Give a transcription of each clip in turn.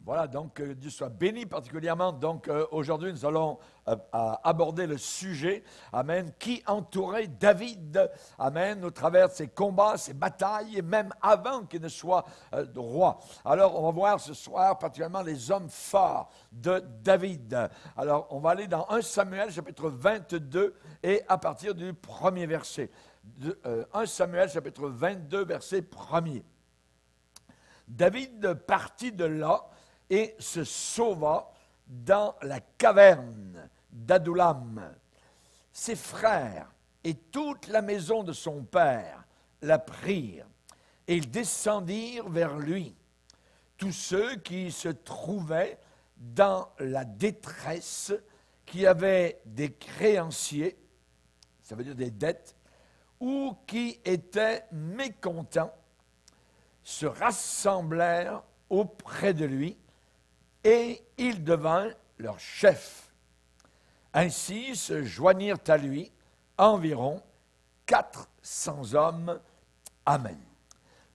Voilà, donc Dieu soit béni particulièrement. Donc aujourd'hui, nous allons aborder le sujet, amen, qui entourait David, amen, au travers de ses combats, ses batailles, et même avant qu'il ne soit roi. Alors, on va voir ce soir particulièrement les hommes forts de David. Alors, on va aller dans 1 Samuel, chapitre 22, et à partir du premier verset. 1 Samuel, chapitre 22, verset 1er. David partit de là et se sauva dans la caverne d'Adullam. Ses frères et toute la maison de son père la prirent, et ils descendirent vers lui. Tous ceux qui se trouvaient dans la détresse, qui avaient des créanciers, ça veut dire des dettes, ou qui étaient mécontents, se rassemblèrent auprès de lui, et il devint leur chef. Ainsi se joignirent à lui environ 400 hommes. Amen.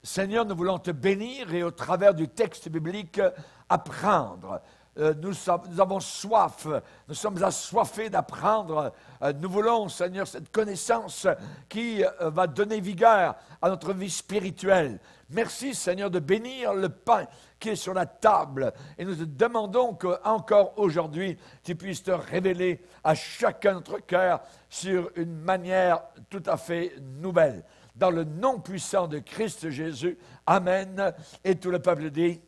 Seigneur, nous voulons te bénir et au travers du texte biblique apprendre. Nous avons soif, nous sommes assoiffés d'apprendre. Nous voulons, Seigneur, cette connaissance qui va donner vigueur à notre vie spirituelle. Merci, Seigneur, de bénir le pain qui est sur la table. Et nous te demandons qu'encore aujourd'hui, tu puisses te révéler à chacun de notre cœur sur une manière tout à fait nouvelle. Dans le nom puissant de Christ Jésus, Amen. Et tout le peuple dit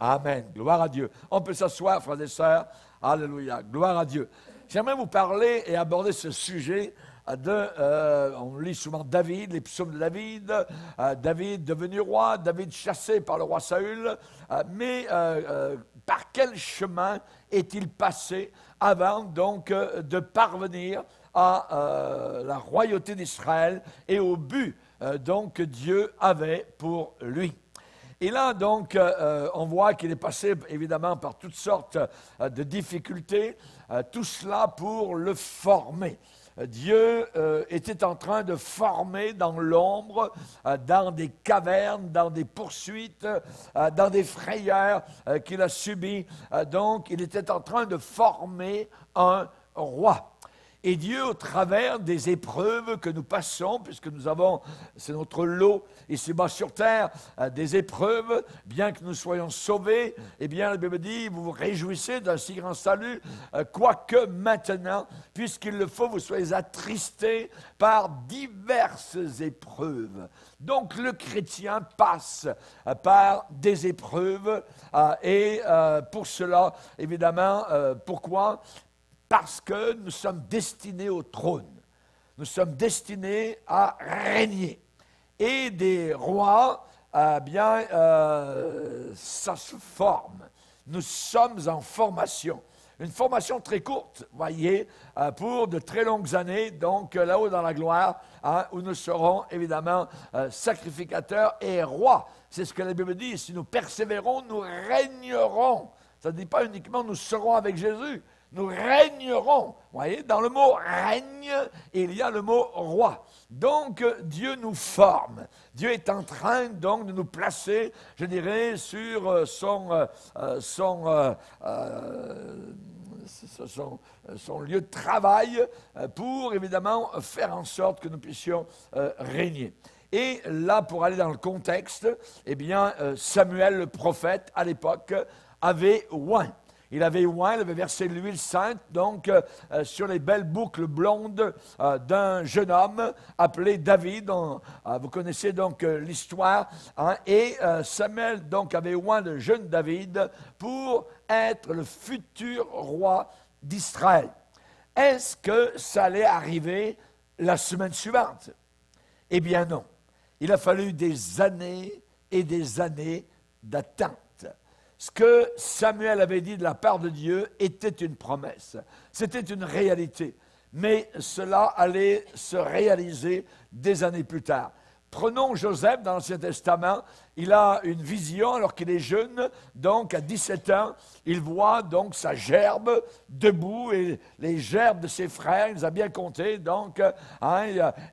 Amen. Gloire à Dieu. On peut s'asseoir, frères et sœurs. Alléluia. Gloire à Dieu. J'aimerais vous parler et aborder ce sujet on lit souvent David, les psaumes de David, David devenu roi, David chassé par le roi Saül, mais par quel chemin est-il passé avant donc de parvenir à la royauté d'Israël et au but donc que Dieu avait pour lui? Et là, donc, on voit qu'il est passé, évidemment, par toutes sortes de difficultés, tout cela pour le former. Dieu était en train de former dans l'ombre, dans des cavernes, dans des poursuites, dans des frayeurs qu'il a subies. Donc, il était en train de former un roi. Et Dieu, au travers des épreuves que nous passons, puisque nous avons, c'est notre lot ici-bas sur terre, des épreuves, bien que nous soyons sauvés, eh bien, la Bible dit, vous vous réjouissez d'un si grand salut, quoique maintenant, puisqu'il le faut, vous soyez attristés par diverses épreuves. Donc, le chrétien passe par des épreuves, et pour cela, évidemment, pourquoi ? Parce que nous sommes destinés au trône. Nous sommes destinés à régner. Et des rois, ça se forme. Nous sommes en formation. Une formation très courte, voyez, pour de très longues années, donc là-haut dans la gloire, où nous serons évidemment sacrificateurs et rois. C'est ce que la Bible dit. Si nous persévérons, nous régnerons. Ça ne dit pas uniquement nous serons avec Jésus. Nous régnerons. Vous voyez, dans le mot règne, il y a le mot roi. Donc, Dieu nous forme. Dieu est en train, donc, de nous placer, je dirais, sur son lieu de travail pour, évidemment, faire en sorte que nous puissions régner. Et là, pour aller dans le contexte, eh bien, Samuel, le prophète, à l'époque, avait oint. Il avait oint, il avait versé de l'huile sainte, donc sur les belles boucles blondes d'un jeune homme appelé David. Vous connaissez donc l'histoire. Hein, et Samuel donc avait oint le jeune David pour être le futur roi d'Israël. Est-ce que ça allait arriver la semaine suivante? Eh bien non. Il a fallu des années et des années d'attente. Ce que Samuel avait dit de la part de Dieu était une promesse, c'était une réalité, mais cela allait se réaliser des années plus tard. Prenons Joseph dans l'Ancien Testament, il a une vision alors qu'il est jeune, donc à 17 ans, il voit donc sa gerbe debout et les gerbes de ses frères, il les a bien comptées, donc,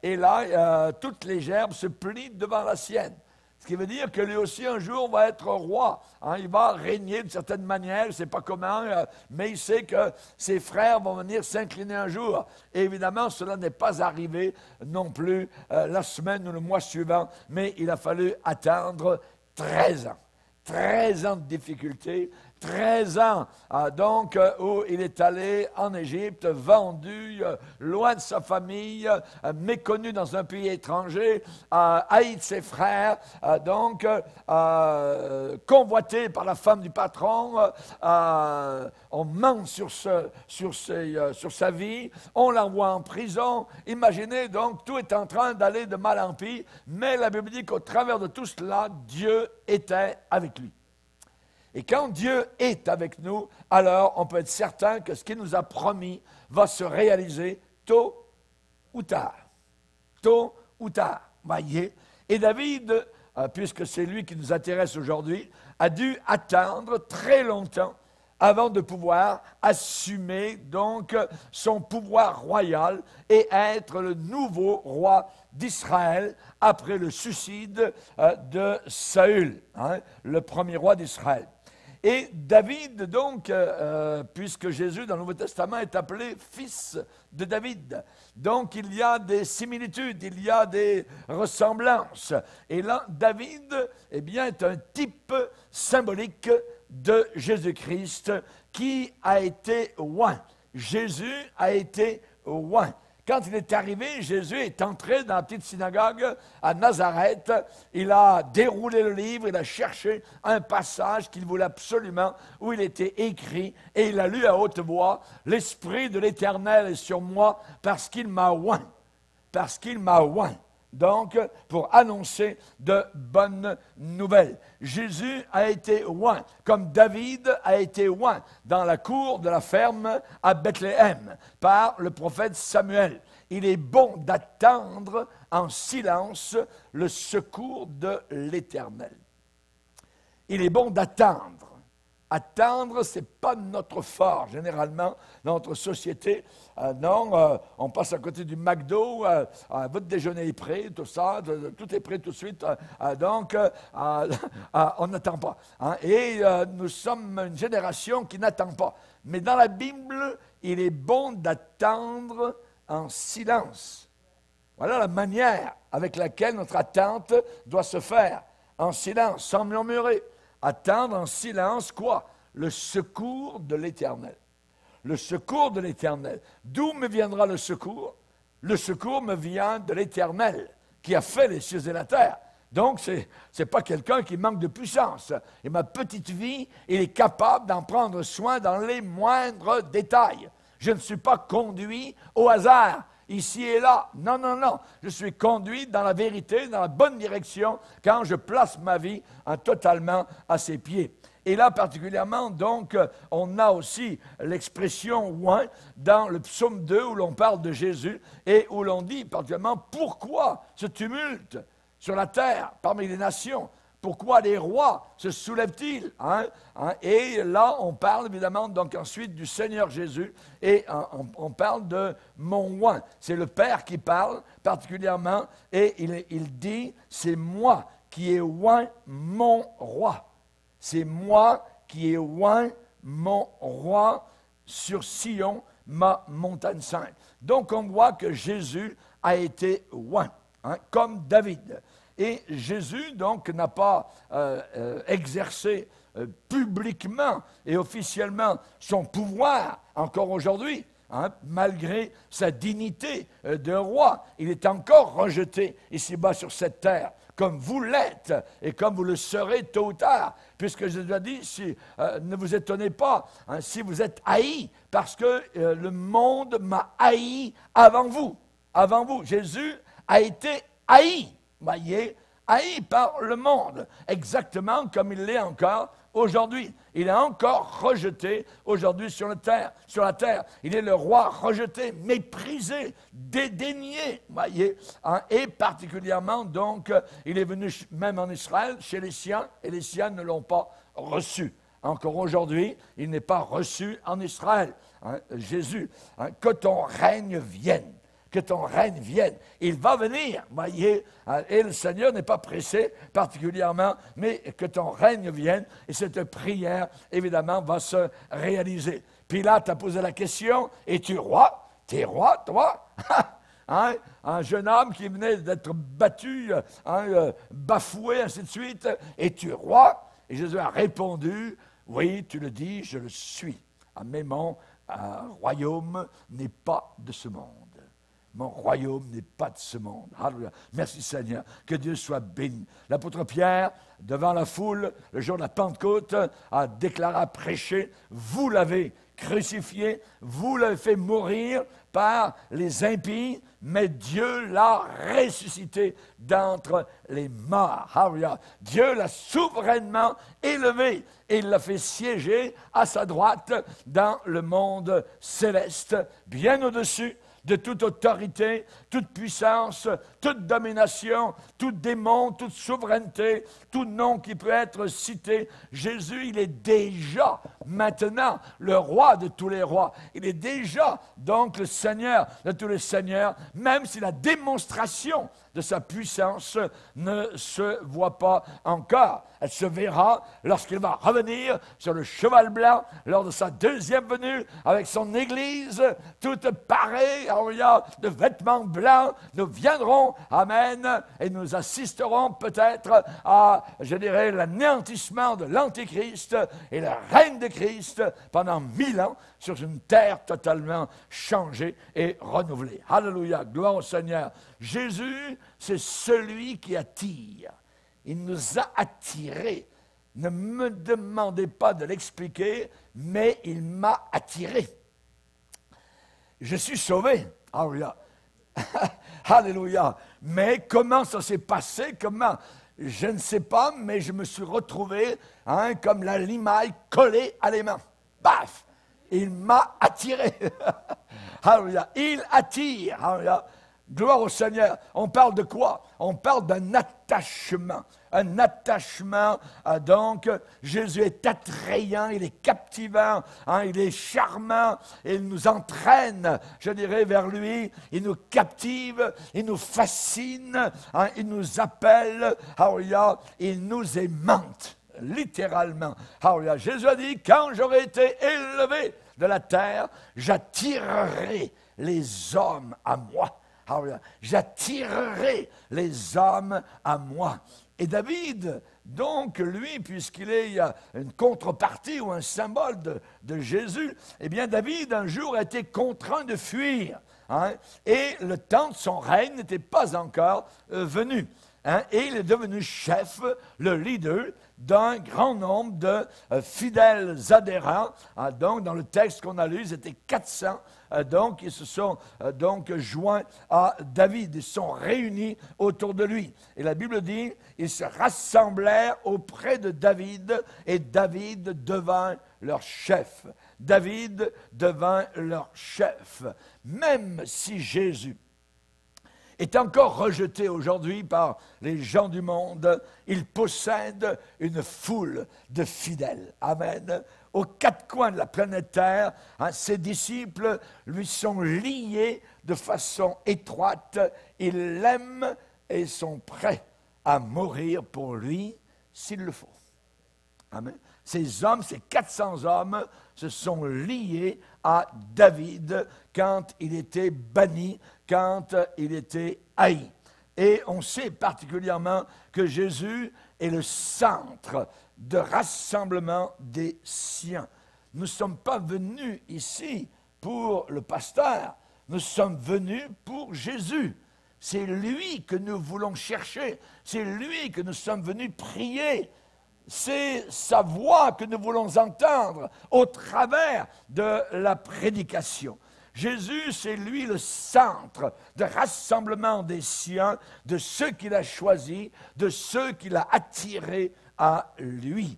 et là, toutes les gerbes se plient devant la sienne. Ce qui veut dire que lui aussi un jour va être roi. Hein, il va régner d'une certaine manière, il ne sait pas comment, mais il sait que ses frères vont venir s'incliner un jour. Et évidemment, cela n'est pas arrivé non plus la semaine ou le mois suivant, mais il a fallu attendre 13 ans. 13 ans de difficulté, 13 ans donc où il est allé en Égypte, vendu, loin de sa famille, méconnu dans un pays étranger, haï de ses frères, donc convoité par la femme du patron, on ment sur sa vie, on l'envoie en prison. Imaginez donc, tout est en train d'aller de mal en pis, mais la Bible dit qu'au travers de tout cela, Dieu était avec lui. Et quand Dieu est avec nous, alors on peut être certain que ce qu'il nous a promis va se réaliser tôt ou tard. Tôt ou tard, voyez. Et David, puisque c'est lui qui nous intéresse aujourd'hui, a dû attendre très longtemps avant de pouvoir assumer donc son pouvoir royal et être le nouveau roi d'Israël après le suicide de Saül, le premier roi d'Israël. Et David, donc, puisque Jésus dans le Nouveau Testament est appelé fils de David, donc il y a des similitudes, il y a des ressemblances. Et là, David, eh bien, est un type symbolique de Jésus-Christ qui a été oint. Jésus a été oint. Quand il est arrivé, Jésus est entré dans la petite synagogue à Nazareth. Il a déroulé le livre, il a cherché un passage qu'il voulait absolument, où il était écrit, et il a lu à haute voix, « L'Esprit de l'Éternel est sur moi parce qu'il m'a oint. » Parce qu'il m'a oint. Donc, pour annoncer de bonnes nouvelles. Jésus a été oint, comme David a été oint dans la cour de la ferme à Bethléem par le prophète Samuel. Il est bon d'attendre en silence le secours de l'Éternel. Il est bon d'attendre. Attendre, ce n'est pas notre fort, généralement, dans notre société. Non, on passe à côté du McDo, votre déjeuner est prêt, tout ça, tout est prêt tout de suite. Donc, on n'attend pas. Hein, et nous sommes une génération qui n'attend pas. Mais dans la Bible, il est bon d'attendre en silence. Voilà la manière avec laquelle notre attente doit se faire. En silence, sans murmurer. Attendre en silence quoi? Le secours de l'Éternel. Le secours de l'Éternel. D'où me viendra le secours? Le secours me vient de l'Éternel qui a fait les cieux et la terre. Donc, ce n'est pas quelqu'un qui manque de puissance. Et ma petite vie, il est capable d'en prendre soin dans les moindres détails. Je ne suis pas conduit au hasard. Ici et là. Non, non, non. Je suis conduit dans la vérité, dans la bonne direction, quand je place ma vie totalement à ses pieds. Et là, particulièrement, donc, on a aussi l'expression « oint » dans le psaume 2, où l'on parle de Jésus, et où l'on dit particulièrement « Pourquoi ce tumulte sur la terre, parmi les nations ?» Pourquoi les rois se soulèvent-ils? Et là, on parle évidemment donc ensuite du Seigneur Jésus et on parle de mon oint. C'est le Père qui parle particulièrement et il dit, c'est moi qui ai oint mon roi. C'est moi qui ai oint mon roi sur Sion, ma montagne sainte. Donc on voit que Jésus a été oint, comme David. Et Jésus, donc, n'a pas exercé publiquement et officiellement son pouvoir encore aujourd'hui, malgré sa dignité de roi. Il est encore rejeté ici-bas sur cette terre, comme vous l'êtes et comme vous le serez tôt ou tard. Puisque Jésus a dit, ne vous étonnez pas si vous êtes haïs, parce que le monde m'a haï avant vous. Avant vous, Jésus a été haï. Voyez, haï par le monde, exactement comme il l'est encore aujourd'hui. Il est encore rejeté aujourd'hui sur la terre. Il est le roi rejeté, méprisé, dédaigné, voyez. Et particulièrement, donc, il est venu même en Israël, chez les siens, et les siens ne l'ont pas reçu. Encore aujourd'hui, il n'est pas reçu en Israël. Jésus, que ton règne vienne. que ton règne vienne. Il va venir, voyez, et le Seigneur n'est pas pressé particulièrement, mais que ton règne vienne, et cette prière, évidemment, va se réaliser. Pilate a posé la question, es-tu roi? T'es roi, toi? Hein? Un jeune homme qui venait d'être battu, bafoué, ainsi de suite, es-tu roi? Et Jésus a répondu, oui, tu le dis, je le suis. Mais mon royaume n'est pas de ce monde. Mon royaume n'est pas de ce monde. Alléluia. Merci Seigneur. Que Dieu soit béni. L'apôtre Pierre, devant la foule, le jour de la Pentecôte, a déclaré, a prêché, vous l'avez crucifié, vous l'avez fait mourir par les impies, mais Dieu l'a ressuscité d'entre les morts. Alléluia. Dieu l'a souverainement élevé et il l'a fait siéger à sa droite dans le monde céleste, bien au-dessus de toute autorité, toute puissance, toute domination, tout démon, toute souveraineté, tout nom qui peut être cité. Jésus, il est déjà maintenant le roi de tous les rois. Il est déjà donc le Seigneur de tous les seigneurs, même si la démonstration de sa puissance ne se voit pas encore. Elle se verra lorsqu'il va revenir sur le cheval blanc lors de sa deuxième venue avec son Église toute parée de vêtements blancs. Nous viendrons, amen, et nous assisterons peut-être à, je dirais, l'anéantissement de l'Antéchrist et le règne de Christ pendant 1000 ans sur une terre totalement changée et renouvelée. Alléluia, gloire au Seigneur. Jésus, c'est celui qui attire. Il nous a attirés. Ne me demandez pas de l'expliquer, mais il m'a attiré. Je suis sauvé. Alléluia. Alléluia. Mais comment ça s'est passé? Comment? Je ne sais pas, mais je me suis retrouvé comme la limaille collée à les mains. Baf! Il m'a attiré. Alléluia. Il attire. Alléluia. Gloire au Seigneur. On parle de quoi? On parle d'un attachement. Un attachement, donc, Jésus est attrayant, il est captivant, il est charmant, il nous entraîne, je dirais, vers lui, il nous captive, il nous fascine, il nous appelle, il nous aimante, littéralement. Jésus a dit, quand j'aurai été élevé de la terre, j'attirerai les hommes à moi. J'attirerai les hommes à moi. Et David, donc, lui, puisqu'il est une contrepartie ou un symbole de Jésus, eh bien, David, un jour, a été contraint de fuir. Et le temps de son règne n'était pas encore venu. Et il est devenu chef, le leader d'un grand nombre de fidèles adhérents. Donc, dans le texte qu'on a lu, ils étaient 400. Donc, ils se sont donc joints à David. Ils sont réunis autour de lui. Et la Bible dit, ils se rassemblèrent auprès de David et David devint leur chef. David devint leur chef. Même si Jésus est encore rejeté aujourd'hui par les gens du monde, il possède une foule de fidèles. Amen. Aux quatre coins de la planète Terre, ses disciples lui sont liés de façon étroite. Ils l'aiment et sont prêts à mourir pour lui s'il le faut. Amen. Ces hommes, ces 400 hommes, se sont liés à David quand il était banni, quand il était haï. Et on sait particulièrement que Jésus est le centre de rassemblement des siens. Nous ne sommes pas venus ici pour le pasteur, nous sommes venus pour Jésus. C'est lui que nous voulons chercher, c'est lui que nous sommes venus prier. C'est sa voix que nous voulons entendre au travers de la prédication. Jésus, c'est lui le centre de rassemblement des siens, de ceux qu'il a choisis, de ceux qu'il a attirés à lui.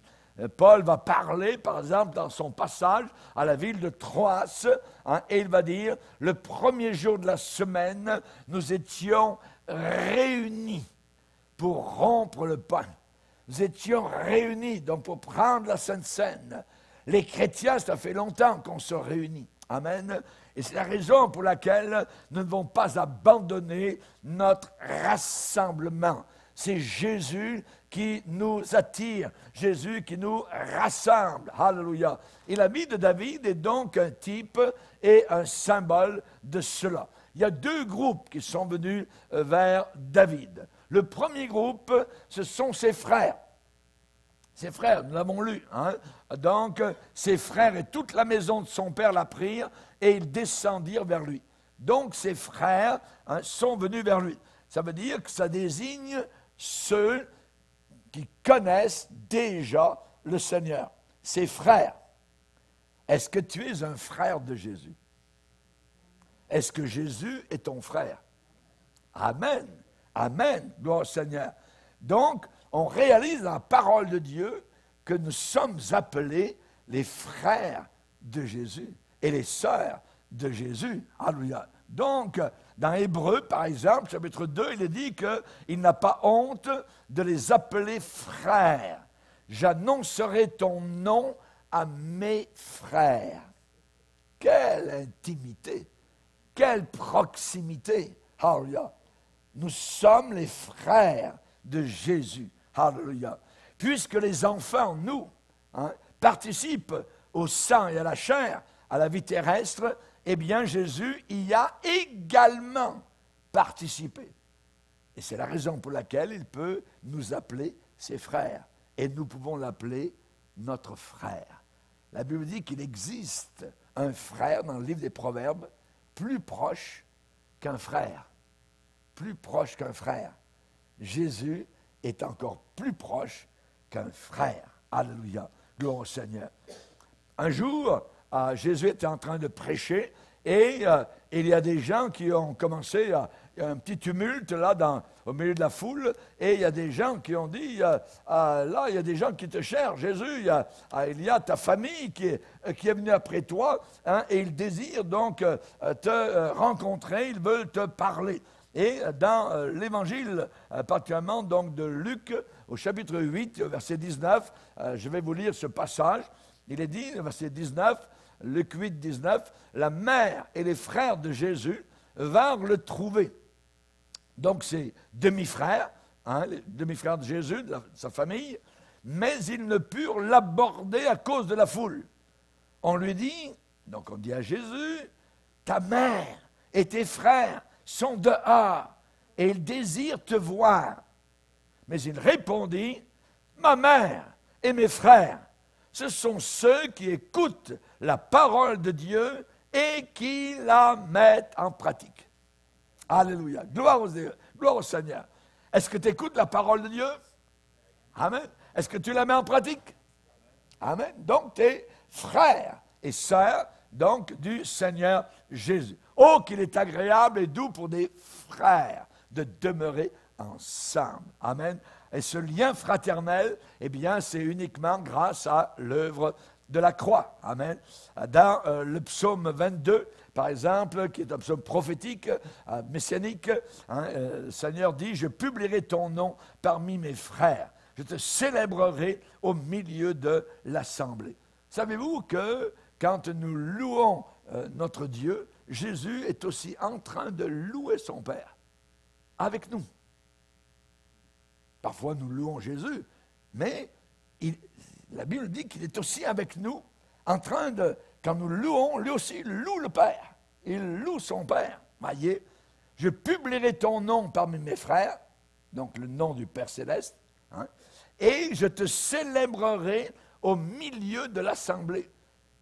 Paul va parler, par exemple, dans son passage à la ville de Troas, et il va dire, le premier jour de la semaine, nous étions réunis pour rompre le pain. Nous étions réunis, donc pour prendre la Sainte Seine. Les chrétiens, ça fait longtemps qu'on se réunit. Amen. Et c'est la raison pour laquelle nous ne devons pas abandonner notre rassemblement. C'est Jésus qui nous attire, Jésus qui nous rassemble. Alléluia. Et la vie de David est donc un type et un symbole de cela. Il y a deux groupes qui sont venus vers David. Le premier groupe, ce sont ses frères. Ses frères, nous l'avons lu. Hein? Donc, ses frères et toute la maison de son père la prirent et ils descendirent vers lui. Donc, ses frères sont venus vers lui. Ça veut dire que ça désigne ceux qui connaissent déjà le Seigneur. Ses frères. Est-ce que tu es un frère de Jésus? Est-ce que Jésus est ton frère? Amen. Amen. Gloire au Seigneur. Donc, on réalise dans la parole de Dieu que nous sommes appelés les frères de Jésus et les sœurs de Jésus. Alléluia. Donc, dans Hébreux, par exemple, chapitre 2, il est dit qu'il n'a pas honte de les appeler frères. J'annoncerai ton nom à mes frères. Quelle intimité, quelle proximité. Alléluia. Nous sommes les frères de Jésus. Alléluia. Puisque les enfants, nous, participent au sang et à la chair, à la vie terrestre, eh bien, Jésus y a également participé. Et c'est la raison pour laquelle il peut nous appeler ses frères. Et nous pouvons l'appeler notre frère. La Bible dit qu'il existe un frère dans le livre des Proverbes plus proche qu'un frère. Plus proche qu'un frère. Jésus est encore plus proche qu'un frère. Alléluia. Gloire au Seigneur. Un jour, Jésus était en train de prêcher et il y a des gens qui ont commencé, il y a un petit tumulte là au milieu de la foule et il y a des gens qui ont dit, là il y a des gens qui te cherchent, Jésus, il y a ta famille qui est venue après toi et ils désirent donc te rencontrer, ils veulent te parler. Et dans l'évangile, particulièrement donc de Luc, au chapitre 8, verset 19, je vais vous lire ce passage. Il est dit, verset 19, Luc 8, 19, la mère et les frères de Jésus vinrent le trouver. Donc c'est demi-frères, les demi-frères de Jésus, de sa famille, mais ils ne purent l'aborder à cause de la foule. On lui dit, donc on dit à Jésus, ta mère et tes frères sont dehors et ils désirent te voir. Mais il répondit, ma mère et mes frères, ce sont ceux qui écoutent la parole de Dieu et qui la mettent en pratique. Alléluia. Gloire au Seigneur. Est-ce que tu écoutes la parole de Dieu? Amen. Est-ce que tu la mets en pratique? Amen. Donc, tu es frère et sœur donc du Seigneur Jésus. Oh, qu'il est agréable et doux pour des frères de demeurer ensemble. Amen. Et ce lien fraternel, eh bien, c'est uniquement grâce à l'œuvre de la croix. Amen. Dans le psaume 22, par exemple, qui est un psaume prophétique, messianique, le Seigneur dit, « Je publierai ton nom parmi mes frères. Je te célébrerai au milieu de l'assemblée. » Savez-vous que quand nous louons notre Dieu, Jésus est aussi en train de louer son Père avec nous. Parfois, nous louons Jésus, mais la Bible dit qu'il est aussi avec nous, en train de, quand nous louons, lui aussi, il loue le Père. Il loue son Père. Voyez, je publierai ton nom parmi mes frères, donc le nom du Père Céleste, et je te célébrerai au milieu de l'assemblée.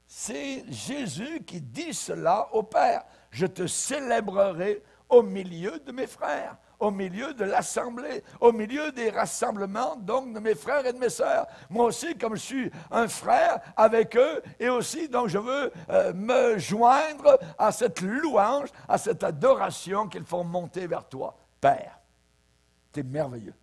C'est Jésus qui dit cela au Père. Je te célébrerai au milieu de mes frères, au milieu de l'assemblée, au milieu des rassemblements, donc, de mes frères et de mes sœurs. Moi aussi, comme je suis un frère avec eux, et aussi, donc, je veux me joindre à cette louange, à cette adoration qu'ils font monter vers toi, Père. C'est merveilleux.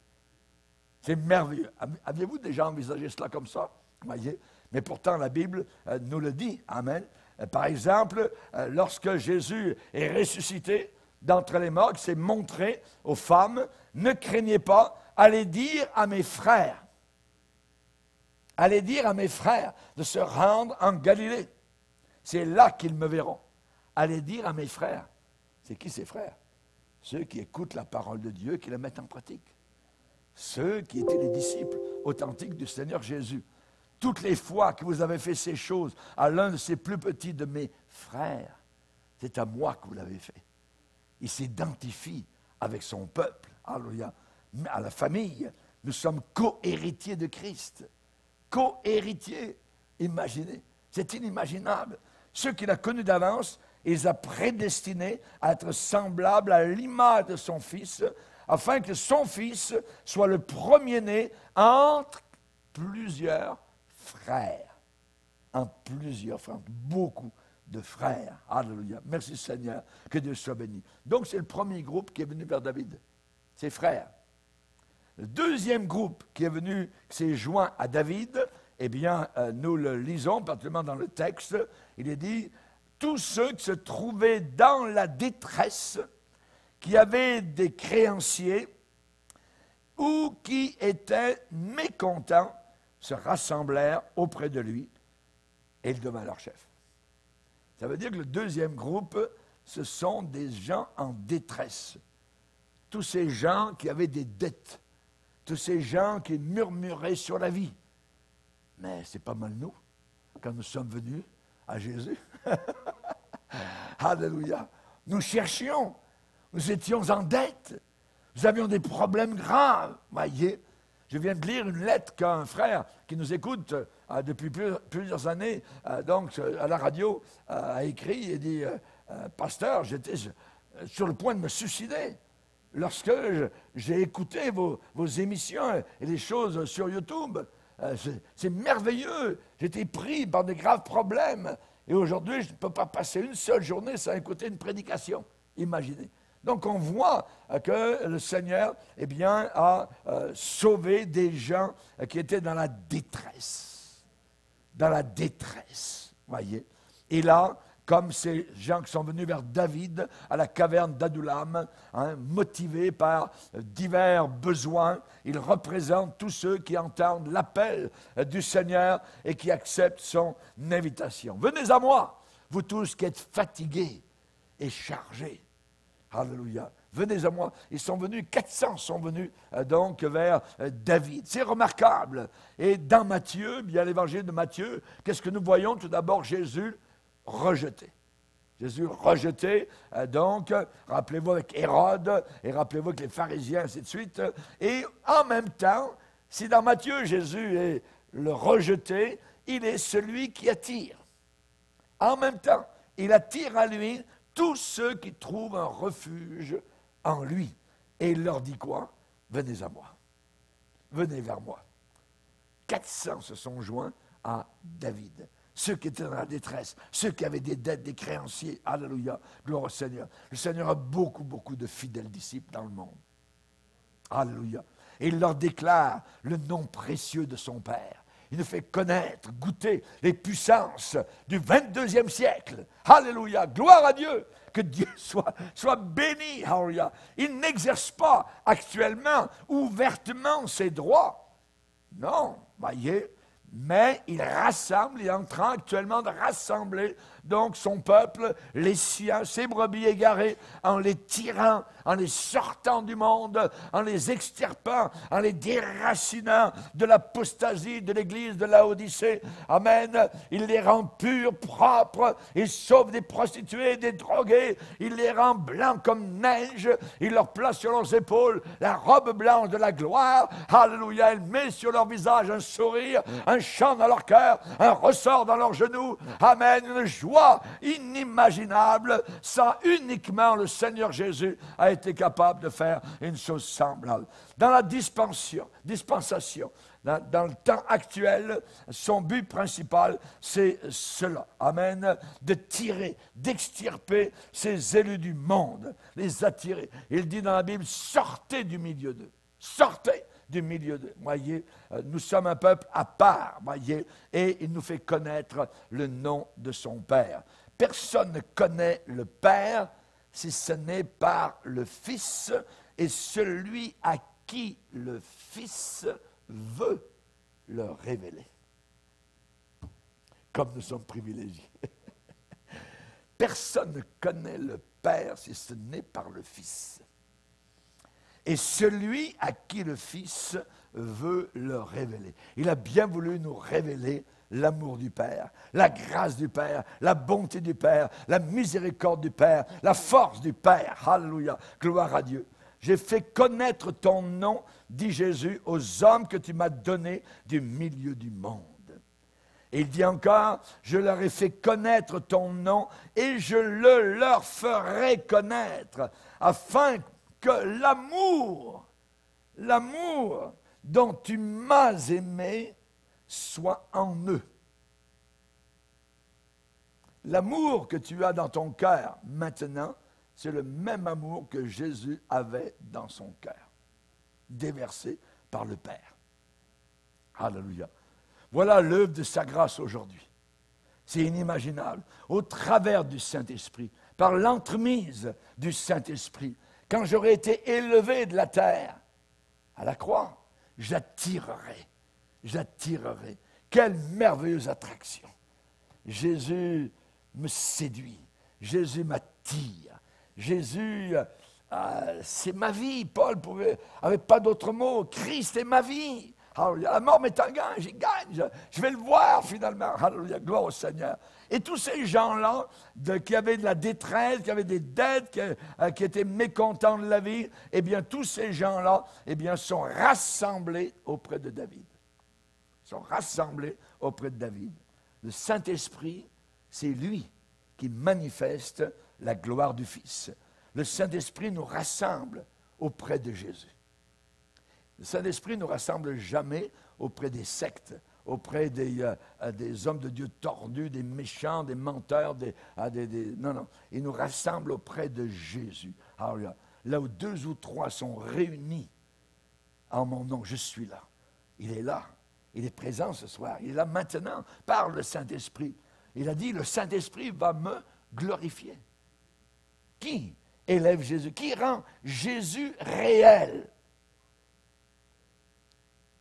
C'est merveilleux. Aviez-vous déjà envisagé cela comme ça? Voyez? Mais pourtant, la Bible nous le dit. Amen. Par exemple, lorsque Jésus est ressuscité d'entre les morts, il s'est montré aux femmes, ne craignez pas, allez dire à mes frères de se rendre en Galilée. C'est là qu'ils me verront. allez dire à mes frères. C'est qui ces frères? Ceux qui écoutent la parole de Dieu, qui la mettent en pratique. Ceux qui étaient les disciples authentiques du Seigneur Jésus. Toutes les fois que vous avez fait ces choses à l'un de ces plus petits de mes frères, c'est à moi que vous l'avez fait. Il s'identifie avec son peuple, alléluia, à la famille. Nous sommes co-héritiers de Christ. Co-héritiers, imaginez, c'est inimaginable. Ceux qu'il a connus d'avance, il les a prédestinés à être semblables à l'image de son Fils, afin que son Fils soit le premier-né entre plusieurs frères. En plusieurs frères, beaucoup de frères. Alléluia. Merci Seigneur, que Dieu soit béni. Donc c'est le premier groupe qui est venu vers David, ses frères. Le deuxième groupe qui est venu, qui s'est joint à David, eh bien, nous le lisons, particulièrement dans le texte, il est dit, tous ceux qui se trouvaient dans la détresse, qui avaient des créanciers ou qui étaient mécontents, se rassemblèrent auprès de lui et il devint leur chef. Ça veut dire que le deuxième groupe, ce sont des gens en détresse. Tous ces gens qui avaient des dettes, tous ces gens qui murmuraient sur la vie. Mais c'est pas mal nous, quand nous sommes venus à Jésus. Alléluia. Nous cherchions, nous étions en dette, nous avions des problèmes graves. Voyez, je viens de lire une lettre qu'un frère qui nous écoute depuis plusieurs années, donc à la radio, a écrit et dit, pasteur, j'étais sur le point de me suicider. Lorsque j'ai écouté vos émissions et les choses sur YouTube, c'est merveilleux. J'étais pris par de graves problèmes. Et aujourd'hui, je ne peux pas passer une seule journée sans écouter une prédication. Imaginez. Donc, on voit que le Seigneur, eh bien, a sauvé des gens qui étaient dans la détresse. Dans la détresse, voyez. Et là, comme ces gens qui sont venus vers David à la caverne d'Adullam, motivés par divers besoins, ils représentent tous ceux qui entendent l'appel du Seigneur et qui acceptent son invitation. Venez à moi, vous tous qui êtes fatigués et chargés. Alléluia. Venez à moi. Ils sont venus, 400 sont venus donc vers David. C'est remarquable. Et dans Matthieu, bien l'évangile de Matthieu, qu'est-ce que nous voyons? Tout d'abord, Jésus rejeté. Jésus rejeté, donc, rappelez-vous avec Hérode, et rappelez-vous avec les pharisiens, ainsi de suite. Et en même temps, si dans Matthieu, Jésus est le rejeté, il est celui qui attire. En même temps, il attire à lui tous ceux qui trouvent un refuge en lui. Et il leur dit quoi? Venez à moi. Venez vers moi. 400 se sont joints à David. Ceux qui étaient dans la détresse, ceux qui avaient des dettes, des créanciers. Alléluia, gloire au Seigneur. Le Seigneur a beaucoup, beaucoup de fidèles disciples dans le monde. Alléluia. Et il leur déclare le nom précieux de son Père. Il nous fait connaître, goûter les puissances du 22e siècle. Alléluia, gloire à Dieu. Que Dieu soit béni. Alléluia. Il n'exerce pas actuellement ouvertement ses droits. Non, voyez. Mais il rassemble, il est en train actuellement de rassembler donc son peuple, les siens, ses brebis égarées, en les tirant, en les sortant du monde, en les extirpant, en les déracinant de l'apostasie de l'église de Laodicée. Amen. Il les rend purs, propres, il sauve des prostituées, des drogués, il les rend blancs comme neige, il leur place sur leurs épaules la robe blanche de la gloire. Alléluia, il met sur leur visage un sourire, un chant dans leur cœur, un ressort dans leurs genoux. Amen, une joie inimaginable. Ça, uniquement le Seigneur Jésus a été capable de faire une chose semblable. Dans la dispensation, dans le temps actuel, son but principal, c'est cela. Amen. De tirer, d'extirper ces élus du monde, les attirer. Il dit dans la Bible, sortez du milieu d'eux. Sortez du milieu d'eux. Voyez, nous sommes un peuple à part, voyez, et il nous fait connaître le nom de son Père. Personne ne connaît le Père si ce n'est par le Fils et celui à qui le Fils veut le révéler. Comme nous sommes privilégiés. personne ne connaît le Père si ce n'est par le Fils. Et celui à qui le Fils veut le révéler. Il a bien voulu nous révéler l'amour du Père, la grâce du Père, la bonté du Père, la miséricorde du Père, la force du Père. Alléluia, gloire à Dieu. J'ai fait connaître ton nom, dit Jésus, aux hommes que tu m'as donnés du milieu du monde. Et il dit encore, je leur ai fait connaître ton nom et je le leur ferai connaître, afin que l'amour dont tu m'as aimé soit en eux. L'amour que tu as dans ton cœur maintenant, c'est le même amour que Jésus avait dans son cœur, déversé par le Père. Alléluia. Voilà l'œuvre de sa grâce aujourd'hui. C'est inimaginable. Au travers du Saint-Esprit, par l'entremise du Saint-Esprit, quand j'aurai été élevé de la terre à la croix, j'attirerai. Quelle merveilleuse attraction. Jésus me séduit. Jésus m'attire. Jésus, c'est ma vie. Paul n'avait pas d'autre mot. Christ est ma vie. Alléluia. La mort m'est un gain, j'y gagne. Je vais le voir finalement. Alléluia. Gloire au Seigneur. Et tous ces gens-là, qui avaient de la détresse, qui avaient des dettes, qui étaient mécontents de la vie, eh bien, tous ces gens-là, eh bien, sont rassemblés auprès de David. Sont rassemblés auprès de David. Le Saint-Esprit, c'est lui qui manifeste la gloire du Fils. Le Saint-Esprit nous rassemble auprès de Jésus. Le Saint-Esprit ne nous rassemble jamais auprès des sectes, auprès des hommes de Dieu tordus, des méchants, des menteurs, non. Il nous rassemble auprès de Jésus. Alors, là où 2 ou 3 sont réunis en mon nom, je suis là. Il est là. Il est présent ce soir. Il est là maintenant par le Saint-Esprit. Il a dit, le Saint-Esprit va me glorifier. Qui élève Jésus? Qui rend Jésus réel?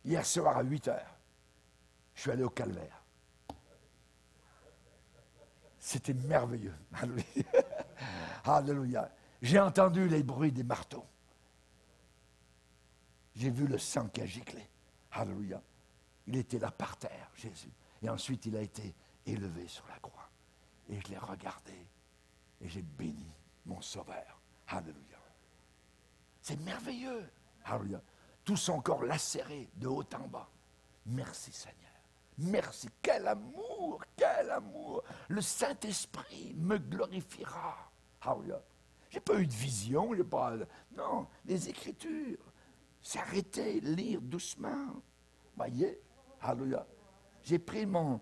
Hier soir à 8 heures, je suis allé au Calvaire. C'était merveilleux. Alléluia. Alléluia. J'ai entendu les bruits des marteaux. J'ai vu le sang qui a giclé. Alléluia. Il était là par terre, Jésus. Et ensuite, il a été élevé sur la croix. Et je l'ai regardé. Et j'ai béni mon Sauveur. Alléluia. C'est merveilleux. Alléluia. Tout son corps lacéré de haut en bas. Merci Seigneur. Merci. Quel amour, quel amour. Le Saint-Esprit me glorifiera. Alléluia. Je n'ai pas eu de vision, non, les Écritures. S'arrêter, lire doucement. Voyez, alléluia. J'ai pris mon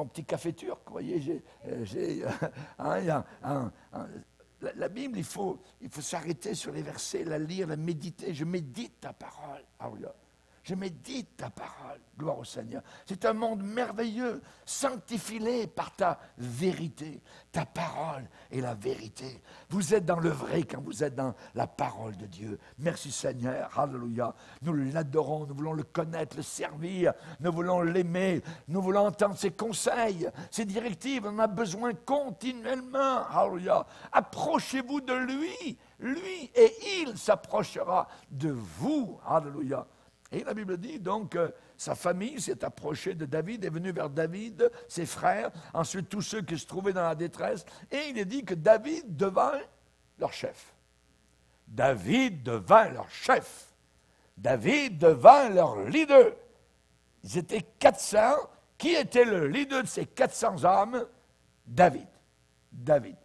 petit café turc, vous voyez, la Bible, il faut s'arrêter sur les versets, la lire, la méditer. Je médite ta parole. Alléluia. Je médite ta parole. Gloire au Seigneur. C'est un monde merveilleux. Sanctifie-les par ta vérité. Ta parole est la vérité. Vous êtes dans le vrai quand vous êtes dans la parole de Dieu. Merci Seigneur. Alléluia. Nous l'adorons. Nous voulons le connaître, le servir. Nous voulons l'aimer. Nous voulons entendre ses conseils, ses directives. On en a besoin continuellement. Alléluia. Approchez-vous de lui. Lui et il s'approchera de vous. Alléluia. Et la Bible dit donc sa famille s'est approchée de David, est venue vers David, ses frères, ensuite tous ceux qui se trouvaient dans la détresse, et il est dit que David devint leur chef. David devint leur chef. David devint leur leader. Ils étaient 400. Qui était le leader de ces 400 hommes? David. David.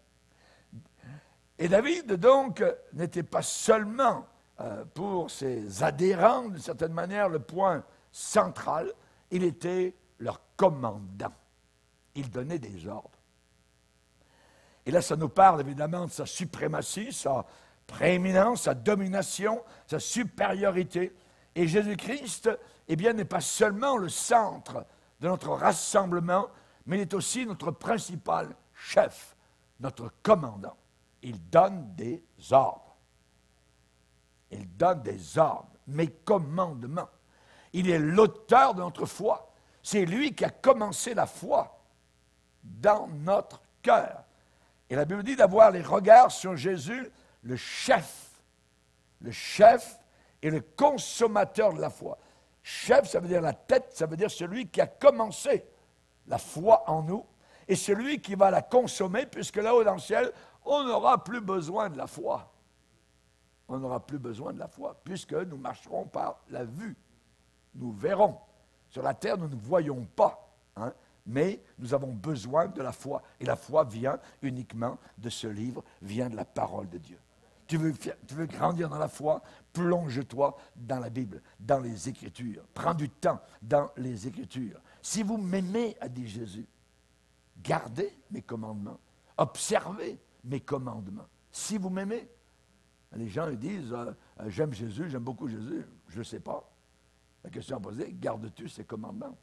Et David, donc, n'était pas seulement pour ses adhérents, d'une certaine manière, le point central, il était leur commandant. Il donnait des ordres. Et là, ça nous parle évidemment de sa suprématie, sa prééminence, sa domination, sa supériorité. Et Jésus-Christ, eh bien, n'est pas seulement le centre de notre rassemblement, mais il est aussi notre principal chef, notre commandant. Il donne des ordres. Il donne des ordres, mes commandements. Il est l'auteur de notre foi. C'est lui qui a commencé la foi. dans notre cœur. Et la Bible dit d'avoir les regards sur Jésus, le chef et le consommateur de la foi. Chef, ça veut dire la tête, ça veut dire celui qui a commencé la foi en nous, et celui qui va la consommer, puisque là-haut dans le ciel, on n'aura plus besoin de la foi. On n'aura plus besoin de la foi, puisque nous marcherons par la vue. Nous verrons. Sur la terre, nous ne voyons pas, hein, mais nous avons besoin de la foi. Et la foi vient uniquement de ce livre, vient de la parole de Dieu. Tu veux grandir dans la foi, plonge-toi dans la Bible, dans les Écritures. Prends du temps dans les Écritures. Si vous m'aimez, a dit Jésus, gardez mes commandements, observez mes commandements. Si vous m'aimez, les gens ils disent, j'aime Jésus, j'aime beaucoup Jésus, je ne sais pas. La question à poser, gardes-tu ses commandements?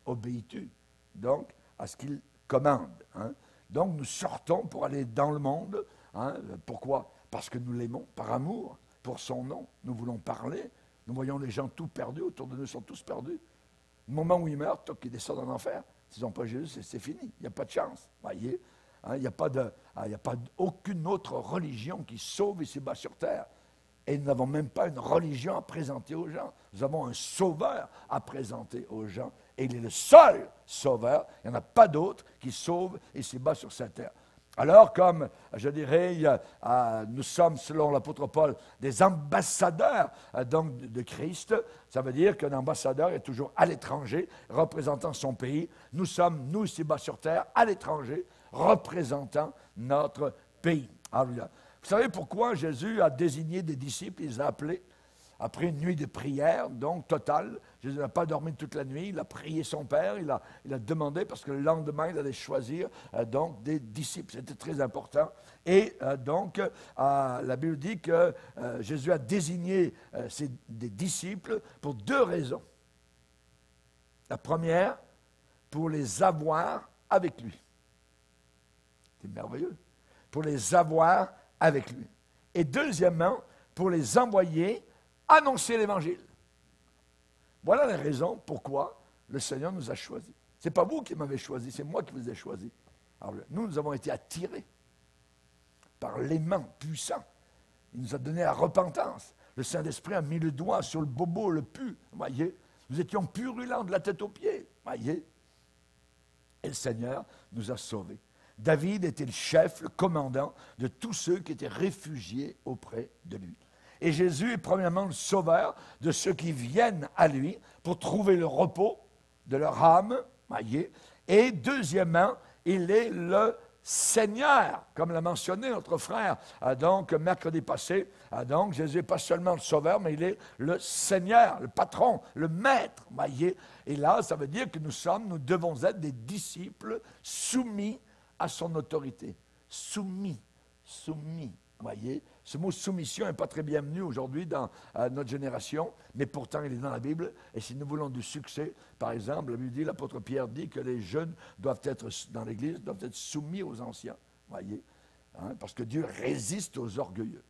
Obéis-tu donc à ce qu'il commande, hein? Donc nous sortons pour aller dans le monde, hein? Pourquoi? Parce que nous l'aimons, par amour, pour son nom. Nous voulons parler, nous voyons les gens tout perdus, autour de nous sont tous perdus. Le moment où ils meurent, toc, ils descendent en enfer. S'ils n'ont pas Jésus, c'est fini, il n'y a pas de chance, voyez. Hein? Il n'y a pas aucune autre religion qui sauve ici-bas sur terre. Et nous n'avons même pas une religion à présenter aux gens. Nous avons un sauveur à présenter aux gens. Et il est le seul sauveur. Il n'y en a pas d'autre qui sauve ici-bas sur cette terre. Alors, comme je dirais, nous sommes, selon l'apôtre Paul, des ambassadeurs donc de Christ. Ça veut dire qu'un ambassadeur est toujours à l'étranger, représentant son pays. Nous sommes, nous, ici-bas sur terre, à l'étranger, représentant notre pays. Alléluia. Vous savez pourquoi Jésus a désigné des disciples, il les a appelés, après une nuit de prière, donc totale. Jésus n'a pas dormi toute la nuit, il a prié son Père, il a demandé, parce que le lendemain, il allait choisir donc des disciples. C'était très important. Et donc, la Bible dit que Jésus a désigné des disciples pour deux raisons. La première, pour les avoir avec lui. C'est merveilleux. Pour les avoir avec lui. Et deuxièmement, pour les envoyer annoncer l'Évangile. Voilà la raison pourquoi le Seigneur nous a choisis. Ce n'est pas vous qui m'avez choisi, c'est moi qui vous ai choisi. Alors, nous avons été attirés par l'aimant puissant. Il nous a donné la repentance. Le Saint-Esprit a mis le doigt sur le bobo, le pu. Voyez, nous étions purulents de la tête aux pieds. Voyez. Et le Seigneur nous a sauvés. David était le chef, le commandant de tous ceux qui étaient réfugiés auprès de lui. Et Jésus est premièrement le sauveur de ceux qui viennent à lui pour trouver le repos de leur âme. Voyez. Et deuxièmement, il est le Seigneur, comme l'a mentionné notre frère, donc mercredi passé. Donc Jésus n'est pas seulement le sauveur, mais il est le Seigneur, le patron, le maître. Voyez. Et là, ça veut dire que nous devons être des disciples soumis à son autorité. Soumis. Voyez, ce mot soumission n'est pas très bienvenu aujourd'hui dans notre génération, mais pourtant il est dans la Bible. Et si nous voulons du succès, par exemple, la Bible dit, l'apôtre Pierre dit que les jeunes doivent être dans l'Église, doivent être soumis aux anciens. Voyez, hein, parce que Dieu résiste aux orgueilleux.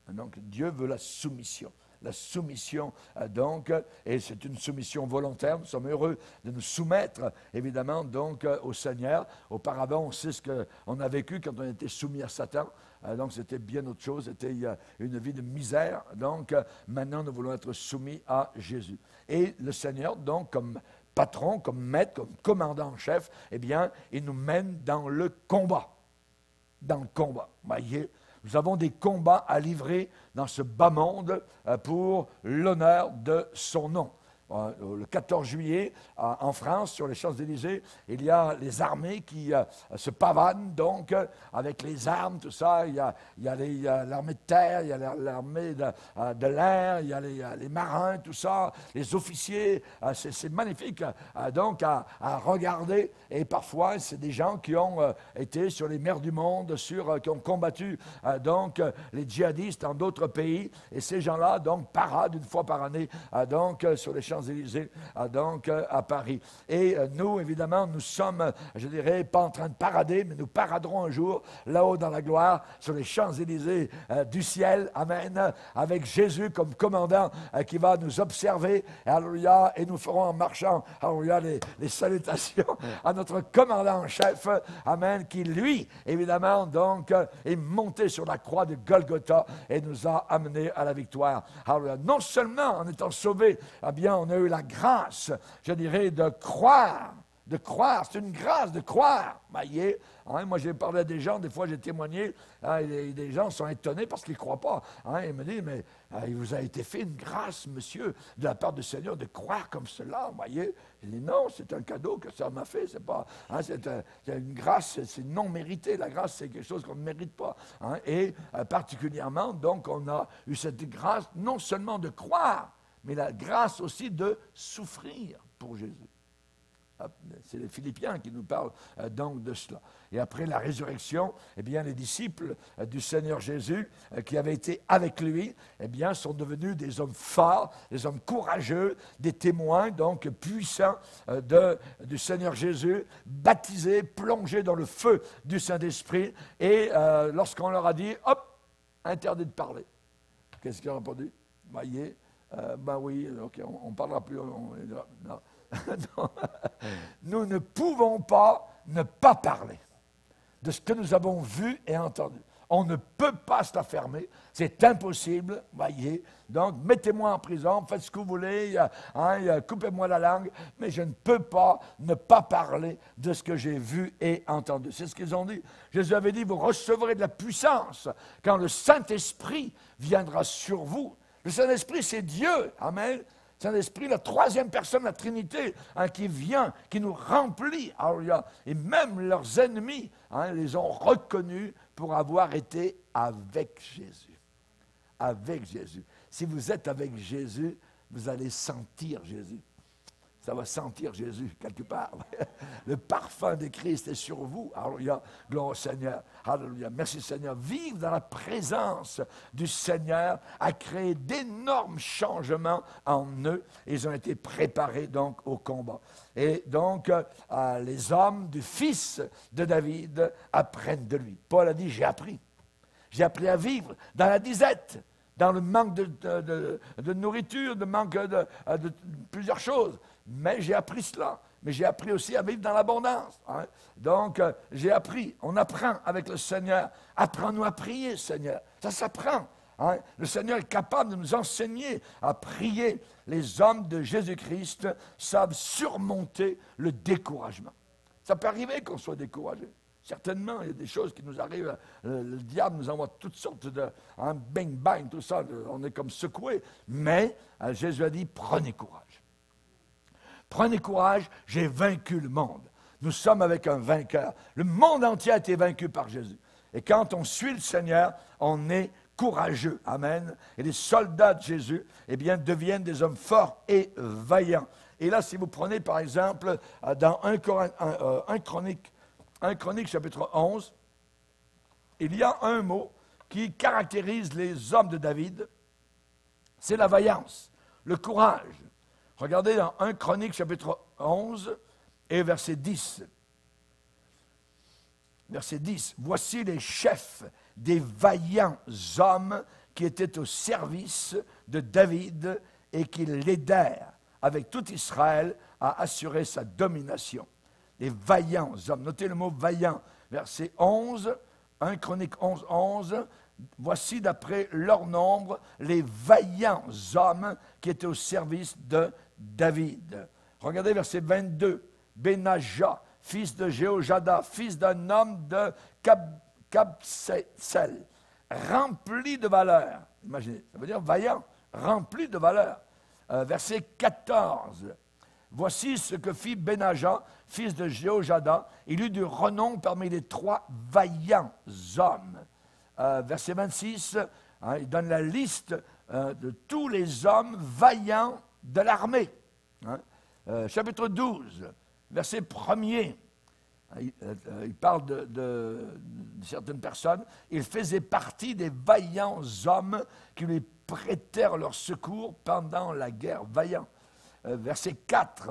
Donc Dieu veut la soumission. La soumission, donc, et c'est une soumission volontaire. Nous sommes heureux de nous soumettre, évidemment, donc, au Seigneur. Auparavant, on sait ce qu'on a vécu quand on était soumis à Satan. Donc, c'était bien autre chose. C'était une vie de misère. Donc, maintenant, nous voulons être soumis à Jésus. Et le Seigneur, donc, comme patron, comme maître, comme commandant en chef, eh bien, il nous mène dans le combat. Dans le combat. Voyez, nous avons des combats à livrer dans ce bas monde pour l'honneur de son nom. Le 14 juillet, en France, sur les Champs-Élysées, il y a les armées qui se pavanent, donc, avec les armes, tout ça. Il y a l'armée de terre, il y a l'armée de l'air, il y a les marins, tout ça, les officiers. C'est magnifique, donc, à regarder. Et parfois, c'est des gens qui ont été sur les mers du monde, qui ont combattu, donc, les djihadistes dans d'autres pays. Et ces gens-là, donc, paradent une fois par année, donc, sur les Champs-Élysées, Champs-Élysées, donc à Paris. Et nous, évidemment, nous sommes, je dirais, pas en train de parader, mais nous paraderons un jour là-haut dans la gloire, sur les Champs-Élysées du ciel, amen, avec Jésus comme commandant qui va nous observer, alléluia, et nous ferons en marchant, alléluia, les salutations à notre commandant en chef, amen, qui lui, évidemment, donc, est monté sur la croix de Golgotha et nous a amenés à la victoire. Alléluia. Non seulement en étant sauvés, eh bien, on a eu la grâce, je dirais, de croire. De croire, c'est une grâce de croire. Voyez, hein, moi j'ai parlé à des gens, des fois j'ai témoigné, hein, et des gens sont étonnés parce qu'ils ne croient pas. Hein, ils me disent, mais il vous a été fait une grâce, monsieur, de la part du Seigneur de croire comme cela. Voyez, je dis non, c'est un cadeau que ça m'a fait, c'est pas, hein, c'est une grâce, c'est non mérité. La grâce, c'est quelque chose qu'on ne mérite pas. Hein, et particulièrement, donc, on a eu cette grâce non seulement de croire, mais la grâce aussi de souffrir pour Jésus. C'est les Philippiens qui nous parlent donc de cela. Et après la résurrection, eh bien, les disciples du Seigneur Jésus qui avaient été avec lui, eh bien, sont devenus des hommes forts, des hommes courageux, des témoins donc puissants du Seigneur Jésus, baptisés, plongés dans le feu du Saint-Esprit. Et lorsqu'on leur a dit, hop, interdit de parler. Qu'est-ce qu'ils ont répondu? Voyez, ben oui, okay, on ne parlera plus. Non. Non. Nous ne pouvons pas ne pas parler de ce que nous avons vu et entendu. On ne peut pas se la fermer, c'est impossible, voyez. Donc, mettez-moi en prison, faites ce que vous voulez, hein, coupez-moi la langue, mais je ne peux pas ne pas parler de ce que j'ai vu et entendu. C'est ce qu'ils ont dit. Jésus avait dit, vous recevrez de la puissance quand le Saint-Esprit viendra sur vous. Le Saint-Esprit, c'est Dieu, amen. Saint-Esprit, la troisième personne de la Trinité, hein, qui vient, qui nous remplit. Alléluia. Et même leurs ennemis, hein, les ont reconnus pour avoir été avec Jésus. Avec Jésus. Si vous êtes avec Jésus, vous allez sentir Jésus. Ça va sentir Jésus quelque part. Le parfum de Christ est sur vous. Alléluia. Gloire au Seigneur. Alléluia. Merci Seigneur. Vivre dans la présence du Seigneur a créé d'énormes changements en eux. Ils ont été préparés donc au combat. Et donc, les hommes du fils de David apprennent de lui. Paul a dit, j'ai appris. J'ai appris à vivre dans la disette, dans le manque de nourriture, de manque de plusieurs choses. Mais j'ai appris cela. Mais j'ai appris aussi à vivre dans l'abondance. Hein. Donc, j'ai appris. On apprend avec le Seigneur. Apprends-nous à prier, Seigneur. Ça s'apprend. Hein. Le Seigneur est capable de nous enseigner à prier. Les hommes de Jésus-Christ savent surmonter le découragement. Ça peut arriver qu'on soit découragé. Certainement, il y a des choses qui nous arrivent. Le diable nous envoie toutes sortes de bang, bang, tout ça. On est comme secoué. Mais Jésus a dit, prenez courage. Prenez courage, j'ai vaincu le monde. Nous sommes avec un vainqueur. Le monde entier a été vaincu par Jésus. Et quand on suit le Seigneur, on est courageux. Amen. Et les soldats de Jésus, eh bien, deviennent des hommes forts et vaillants. Et là, si vous prenez, par exemple, dans 1 Chronique chapitre 11, il y a un mot qui caractérise les hommes de David, c'est la vaillance, le courage. Regardez dans 1 Chronique chapitre 11 et verset 10. Verset 10. Voici les chefs des vaillants hommes qui étaient au service de David et qui l'aidèrent avec tout Israël à assurer sa domination. Les vaillants hommes. Notez le mot vaillant. Verset 11, 1 Chronique 11, 11. Voici d'après leur nombre les vaillants hommes qui étaient au service de David. Regardez verset 22. Benaja, fils de Jéhojada, fils d'un homme de Kabsel, rempli de valeur. Imaginez, ça veut dire vaillant, rempli de valeur. Verset 14. Voici ce que fit Benaja, fils de Jéhojada. Il eut du renom parmi les 3 vaillants hommes. Verset 26, il donne la liste de tous les hommes vaillants de l'armée. Chapitre 12, verset 1er, il parle de certaines personnes. Ils faisaient partie des vaillants hommes qui lui prêtèrent leur secours pendant la guerre. Vaillants. verset 4,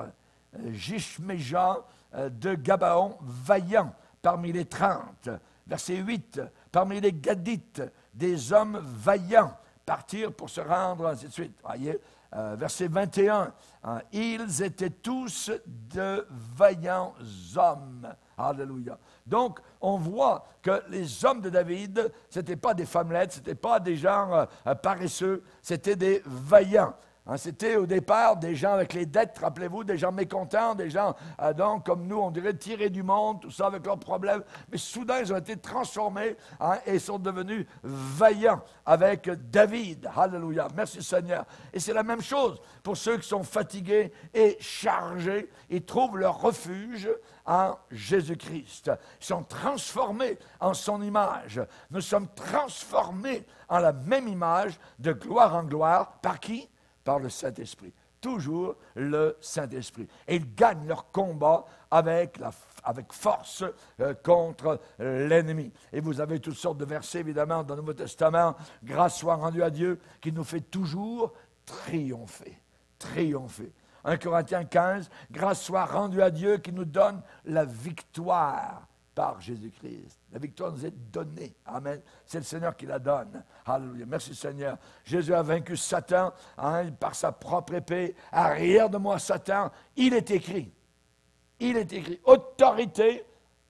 Jishméja de Gabaon, vaillant parmi les 30. Verset 8, parmi les Gadites, des hommes vaillants, partirent pour se rendre, ainsi de suite. Voyez, verset 21, ils étaient tous de vaillants hommes. Alléluia. Donc, on voit que les hommes de David, ce n'étaient pas des femmelettes, ce n'étaient pas des gens paresseux, c'était des vaillants. C'était au départ des gens avec les dettes, rappelez-vous, des gens mécontents, des gens, donc, comme nous, on dirait, tirés du monde, tout ça avec leurs problèmes. Mais soudain, ils ont été transformés et sont devenus vaillants avec David. Alléluia. Merci Seigneur. Et c'est la même chose pour ceux qui sont fatigués et chargés. Ils trouvent leur refuge en Jésus-Christ. Ils sont transformés en son image. Nous sommes transformés en la même image de gloire en gloire. Par qui? Par le Saint-Esprit. Toujours le Saint-Esprit. Et ils gagnent leur combat avec force contre l'ennemi. Et vous avez toutes sortes de versets, évidemment, dans le Nouveau Testament. Grâce soit rendue à Dieu, qui nous fait toujours triompher. Triompher. 1 Corinthiens 15, grâce soit rendue à Dieu, qui nous donne la victoire par Jésus-Christ. La victoire nous est donnée. Amen. C'est le Seigneur qui la donne. Alléluia. Merci Seigneur. Jésus a vaincu Satan par sa propre épée. Arrière de moi, Satan. Il est écrit. Il est écrit. Autorité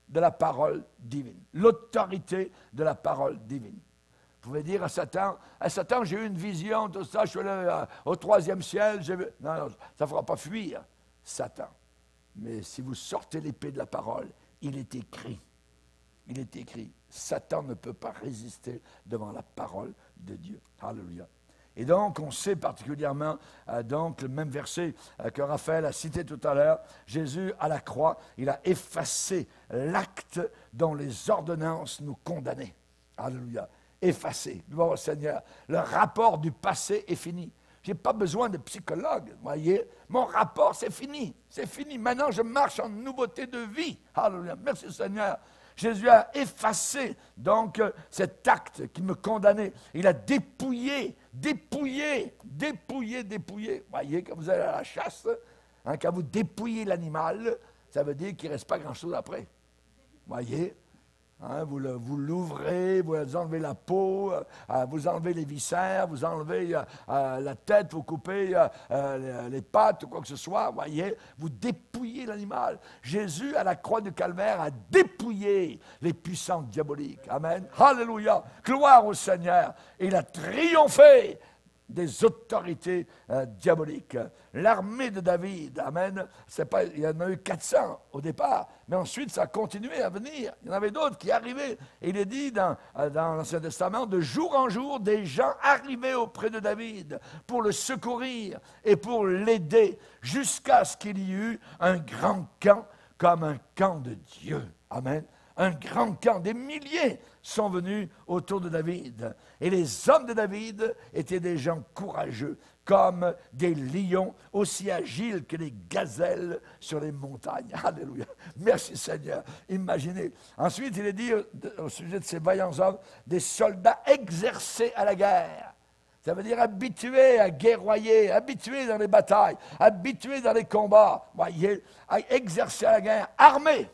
de la parole divine. L'autorité de la parole divine. Vous pouvez dire à Satan, j'ai eu une vision, tout ça, je suis allé au 3e ciel. Non, ça ne fera pas fuir Satan. Mais si vous sortez l'épée de la parole, il est écrit. Il est écrit. Satan ne peut pas résister devant la parole de Dieu. Alléluia. Et donc, on sait particulièrement, donc, le même verset que Raphaël a cité tout à l'heure, Jésus, à la croix, il a effacé l'acte dont les ordonnances nous condamnaient. Alléluia. Effacé. Gloire au Seigneur. Le rapport du passé est fini. Je n'ai pas besoin de psychologue, voyez. Mon rapport, c'est fini. C'est fini. Maintenant, je marche en nouveauté de vie. Alléluia. Merci Seigneur. Jésus a effacé, donc, cet acte qui me condamnait. Il a dépouillé. Voyez, quand vous allez à la chasse, quand vous dépouillez l'animal, ça veut dire qu'il ne reste pas grand-chose après. Voyez. Vous l'ouvrez, vous enlevez la peau, vous enlevez les viscères, vous enlevez la tête, vous coupez les pattes ou quoi que ce soit, voyez, vous dépouillez l'animal. Jésus, à la croix du Calvaire, a dépouillé les puissances diaboliques. Amen. Alléluia. Gloire au Seigneur. Il a triomphé des autorités diaboliques. L'armée de David, amen, il y en a eu 400 au départ, mais ensuite ça a continué à venir. Il y en avait d'autres qui arrivaient. Et il est dit dans l'Ancien Testament, de jour en jour, des gens arrivaient auprès de David pour le secourir et pour l'aider, jusqu'à ce qu'il y eut un grand camp comme un camp de Dieu. Amen. Un grand camp, des milliers sont venus autour de David. Et les hommes de David étaient des gens courageux, comme des lions, aussi agiles que les gazelles sur les montagnes. Alléluia. Merci Seigneur. Imaginez. Ensuite, il est dit au sujet de ces vaillants hommes, des soldats exercés à la guerre. Ça veut dire habitués à guerroyer, habitués dans les batailles, habitués dans les combats. Voyez, exercés à la guerre, armés.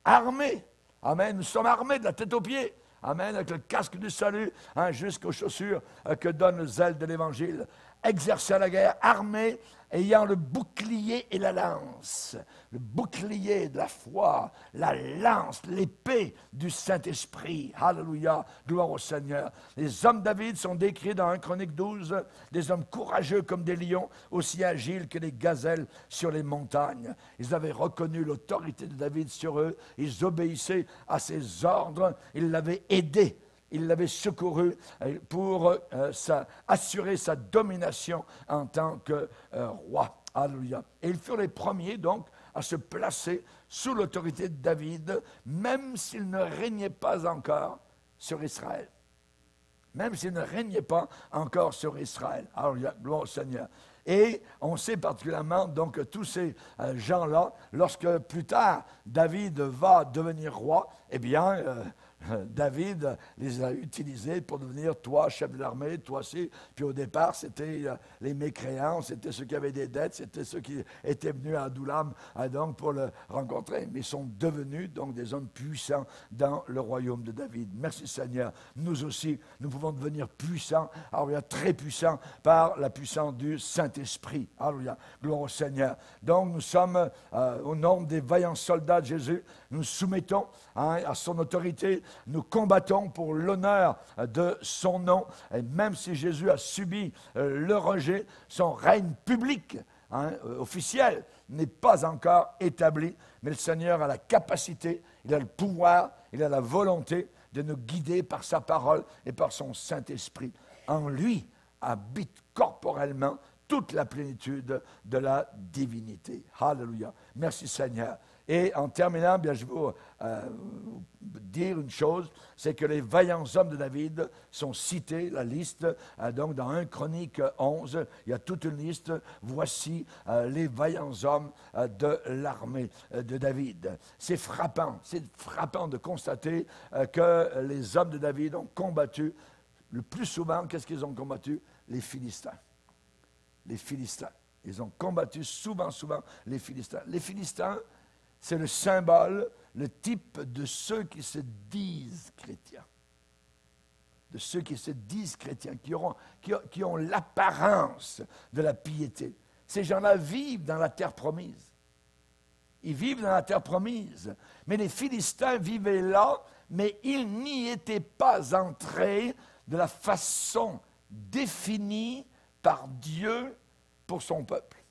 Armés. Amen. Nous sommes armés de la tête aux pieds. Amen. Avec le casque du salut, jusqu'aux chaussures que donne le zèle de l'Évangile. Exercer à la guerre, armés, ayant le bouclier et la lance. Le bouclier de la foi, la lance, l'épée du Saint-Esprit. Alléluia. Gloire au Seigneur. Les hommes de David sont décrits dans 1 Chronique 12, des hommes courageux comme des lions, aussi agiles que les gazelles sur les montagnes. Ils avaient reconnu l'autorité de David sur eux. Ils obéissaient à ses ordres. Ils l'avaient aidé. Il l'avait secouru pour assurer sa domination en tant que roi. Alléluia. Et ils furent les premiers, donc, à se placer sous l'autorité de David, même s'il ne régnait pas encore sur Israël. Même s'il ne régnait pas encore sur Israël. Alléluia. Gloire au Seigneur. Et on sait particulièrement donc tous ces gens-là, lorsque plus tard David va devenir roi, eh bien, David les a utilisés pour devenir toi chef de l'armée, toi ci. Puis au départ, c'était les mécréants, c'était ceux qui avaient des dettes, c'était ceux qui étaient venus à Adullam donc pour le rencontrer. Mais ils sont devenus donc des hommes puissants dans le royaume de David. Merci Seigneur. Nous aussi, nous pouvons devenir puissants, alléluia, très puissants par la puissance du Saint-Esprit. Alléluia, gloire au Seigneur. Donc nous sommes au nom des vaillants soldats de Jésus, nous soumettons à son autorité. Nous combattons pour l'honneur de son nom. Et même si Jésus a subi le rejet, son règne public, officiel, n'est pas encore établi. Mais le Seigneur a la capacité, il a le pouvoir, il a la volonté de nous guider par sa parole et par son Saint-Esprit. En lui habite corporellement toute la plénitude de la divinité. Alléluia. Merci Seigneur. Et en terminant, bien, je vais vous dire une chose, c'est que les vaillants hommes de David sont cités, la liste, donc dans 1 Chronique 11, il y a toute une liste. Voici les vaillants hommes de l'armée de David. C'est frappant de constater que les hommes de David ont combattu, le plus souvent, qu'est-ce qu'ils ont combattu? Les Philistins. Les Philistins. Ils ont combattu souvent les Philistins. Les Philistins, c'est le symbole, le type de ceux qui se disent chrétiens. De ceux qui se disent chrétiens, qui ont l'apparence de la piété. Ces gens-là vivent dans la terre promise. Ils vivent dans la terre promise. Mais les Philistins vivaient là, mais ils n'y étaient pas entrés de la façon définie par Dieu pour son peuple.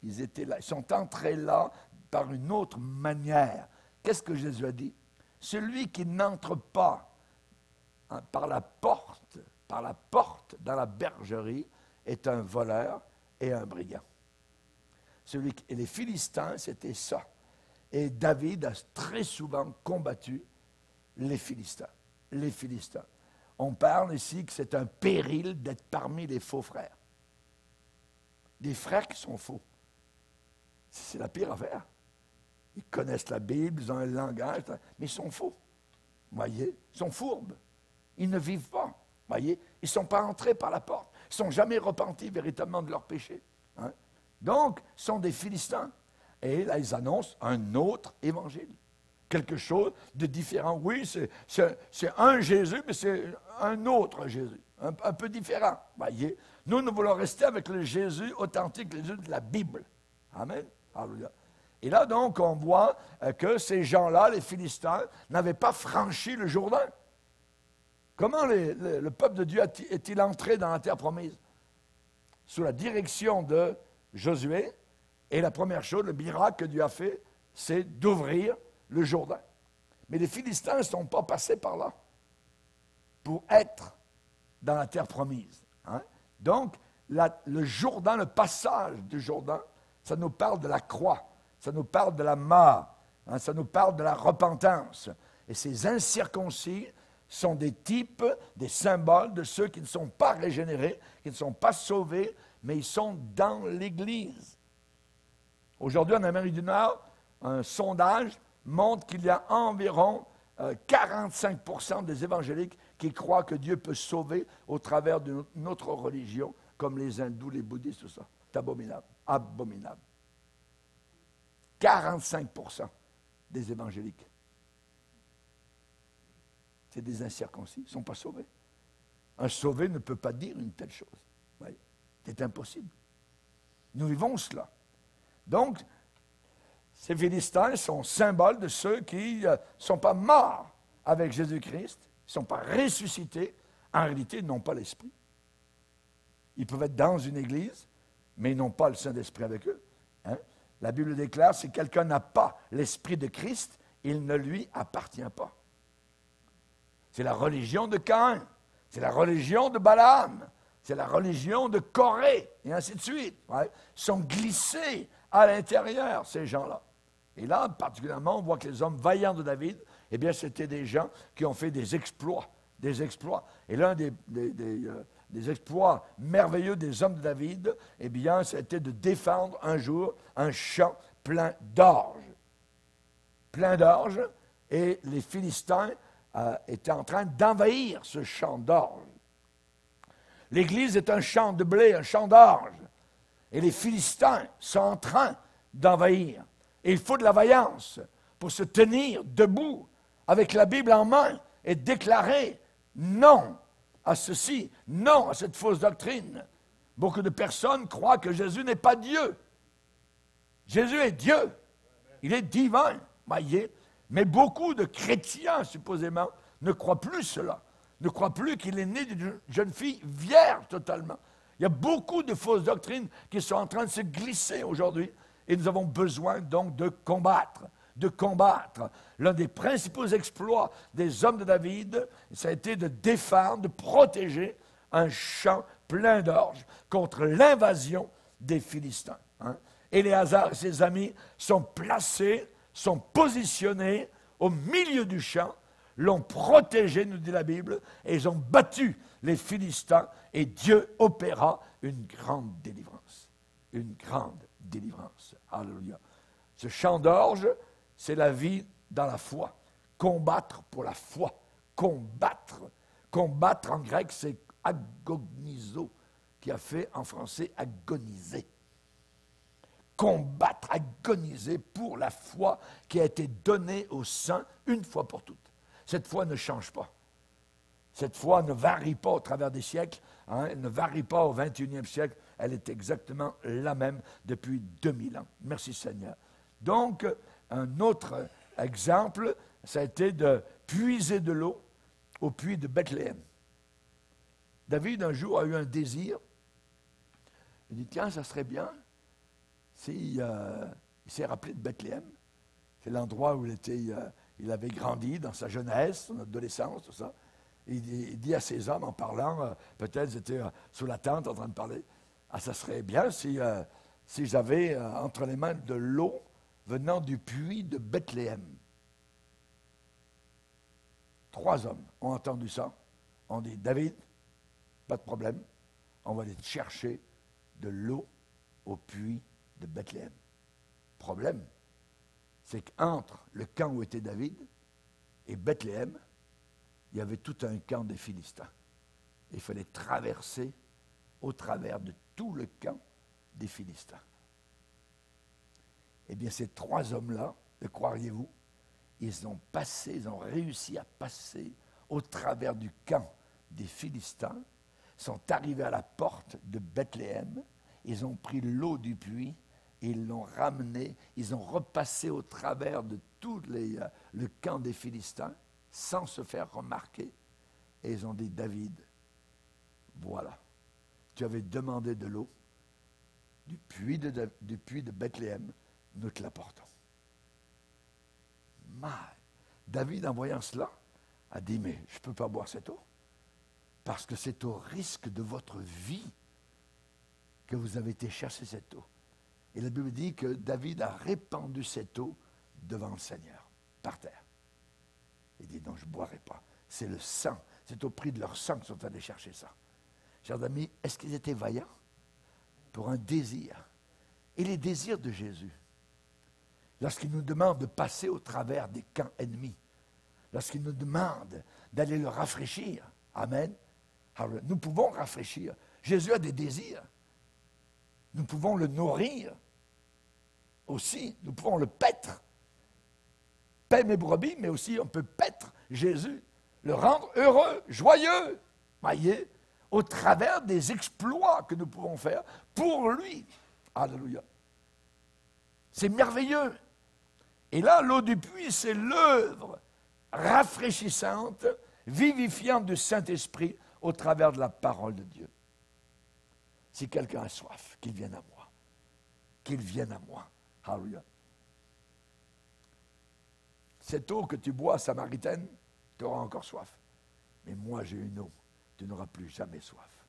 Ils étaient là, ils sont entrés là par une autre manière. Qu'est-ce que Jésus a dit? Celui qui n'entre pas par la porte dans la bergerie est un voleur et un brigand. Et les Philistins, c'était ça. Et David a très souvent combattu les Philistins. Les Philistins. On parle ici que c'est un péril d'être parmi les faux frères. Des frères qui sont faux. C'est la pire affaire. Ils connaissent la Bible, ils ont un langage, mais ils sont faux. Vous voyez? Ils sont fourbes. Ils ne vivent pas. Vous voyez? Ils ne sont pas entrés par la porte. Ils ne sont jamais repentis véritablement de leur péché. Donc, ce sont des Philistins. Et là, ils annoncent un autre évangile. Quelque chose de différent. Oui, c'est un Jésus, mais c'est un autre Jésus. Un peu différent. Vous voyez? Nous voulons rester avec le Jésus authentique, le Jésus de la Bible. Amen. Alléluia. Et là, donc, on voit que ces gens-là, les Philistins, n'avaient pas franchi le Jourdain. Comment le peuple de Dieu est-il entré dans la terre promise? Sous la direction de Josué. Et la première chose, le miracle que Dieu a fait, c'est d'ouvrir le Jourdain. Mais les Philistins ne sont pas passés par là pour être dans la terre promise. Donc, le Jourdain, le passage du Jourdain, ça nous parle de la croix, ça nous parle de la mort, ça nous parle de la repentance. Et ces incirconcis sont des types, des symboles de ceux qui ne sont pas régénérés, qui ne sont pas sauvés, mais ils sont dans l'Église. Aujourd'hui, en Amérique du Nord, un sondage montre qu'il y a environ 45% des évangéliques qui croient que Dieu peut sauver au travers de notre religion, comme les hindous, les bouddhistes, tout ça. C'est abominable. Abominable. 45% des évangéliques. C'est des incirconcis. Ils ne sont pas sauvés. Un sauvé ne peut pas dire une telle chose. Oui. C'est impossible. Nous vivons cela. Donc, ces Philistins sont symboles de ceux qui ne sont pas morts avec Jésus-Christ, ils ne sont pas ressuscités. En réalité, ils n'ont pas l'Esprit. Ils peuvent être dans une église, mais ils n'ont pas le Saint-Esprit avec eux. La Bible déclare, si quelqu'un n'a pas l'Esprit de Christ, il ne lui appartient pas. C'est la religion de Caïn, c'est la religion de Balaam, c'est la religion de Corée, et ainsi de suite. Ils sont glissés à l'intérieur, ces gens-là. Et là, particulièrement, on voit que les hommes vaillants de David, eh bien, c'était des gens qui ont fait des exploits. Des exploits. Et l'un des exploits merveilleux des hommes de David, eh bien, c'était de défendre un jour un champ plein d'orge. Plein d'orge. et les Philistins étaient en train d'envahir ce champ d'orge. L'Église est un champ de blé, un champ d'orge. Et les Philistins sont en train d'envahir. Et il faut de la vaillance pour se tenir debout avec la Bible en main et déclarer non à ceci, non à cette fausse doctrine. Beaucoup de personnes croient que Jésus n'est pas Dieu. Jésus est Dieu. Il est divin. Voyez. Mais beaucoup de chrétiens, supposément, ne croient plus cela. Ne croient plus qu'il est né d'une jeune fille vierge totalement. Il y a beaucoup de fausses doctrines qui sont en train de se glisser aujourd'hui. Et nous avons besoin donc de combattre. De combattre. L'un des principaux exploits des hommes de David, ça a été de défendre, de protéger un champ plein d'orge contre l'invasion des Philistins. Hein. Éléazar et ses amis sont placés, sont positionnés au milieu du champ, l'ont protégé, nous dit la Bible, et ils ont battu les Philistins, et Dieu opéra une grande délivrance. Une grande délivrance. Alléluia. Ce champ d'orge, c'est la vie dans la foi. Combattre pour la foi. Combattre. Combattre en grec, c'est agonizo, qui a fait en français agoniser. Combattre, agoniser pour la foi qui a été donnée aux saints une fois pour toutes. Cette foi ne change pas. Cette foi ne varie pas au travers des siècles, hein, elle ne varie pas au 21e siècle, elle est exactement la même depuis 2000 ans. Merci Seigneur. Donc, un autre exemple, ça a été de puiser de l'eau au puits de Bethléem. David, un jour, a eu un désir. Il dit, tiens, ça serait bien si, il s'est rappelé de Bethléem. C'est l'endroit où il avait grandi dans sa jeunesse, son adolescence, tout ça. Il dit à ses hommes, en parlant, peut-être ils étaient sous la tente en train de parler, ah, ça serait bien si j'avais entre les mains de l'eau venant du puits de Bethléem. 3 hommes ont entendu ça. On dit, David, pas de problème, on va aller te chercher de l'eau au puits de Bethléem. Problème, c'est qu'entre le camp où était David et Bethléem, il y avait tout un camp des Philistins. Il fallait traverser au travers de tout le camp des Philistins. Eh bien, ces 3 hommes-là, le croiriez-vous, ils ont réussi à passer au travers du camp des Philistins, sont arrivés à la porte de Bethléem, ils ont pris l'eau du puits, et ils l'ont ramené, ils ont repassé au travers de tout le camp des Philistins, sans se faire remarquer, et ils ont dit, David, voilà, tu avais demandé de l'eau du puits de Bethléem, nous te l'apportons. David, en voyant cela, a dit, mais je ne peux pas boire cette eau, parce que c'est au risque de votre vie que vous avez été chercher cette eau. Et la Bible dit que David a répandu cette eau devant le Seigneur, par terre. Il dit, non, je ne boirai pas. C'est le sang, c'est au prix de leur sang qu'ils sont allés chercher ça. Chers amis, est-ce qu'ils étaient vaillants pour un désir? Et les désirs de Jésus, lorsqu'il nous demande de passer au travers des camps ennemis, lorsqu'il nous demande d'aller le rafraîchir, amen, alors, nous pouvons rafraîchir. Jésus a des désirs. Nous pouvons le nourrir aussi. Nous pouvons le paître. Paix mes brebis, mais aussi on peut paître Jésus, le rendre heureux, joyeux. Voyez, au travers des exploits que nous pouvons faire pour lui. Alléluia. C'est merveilleux. Et là, l'eau du puits, c'est l'œuvre rafraîchissante, vivifiante du Saint-Esprit au travers de la parole de Dieu. Si quelqu'un a soif, qu'il vienne à moi. Qu'il vienne à moi. Alléluia. Cette eau que tu bois, samaritaine, tu auras encore soif. Mais moi, j'ai une eau. Tu n'auras plus jamais soif.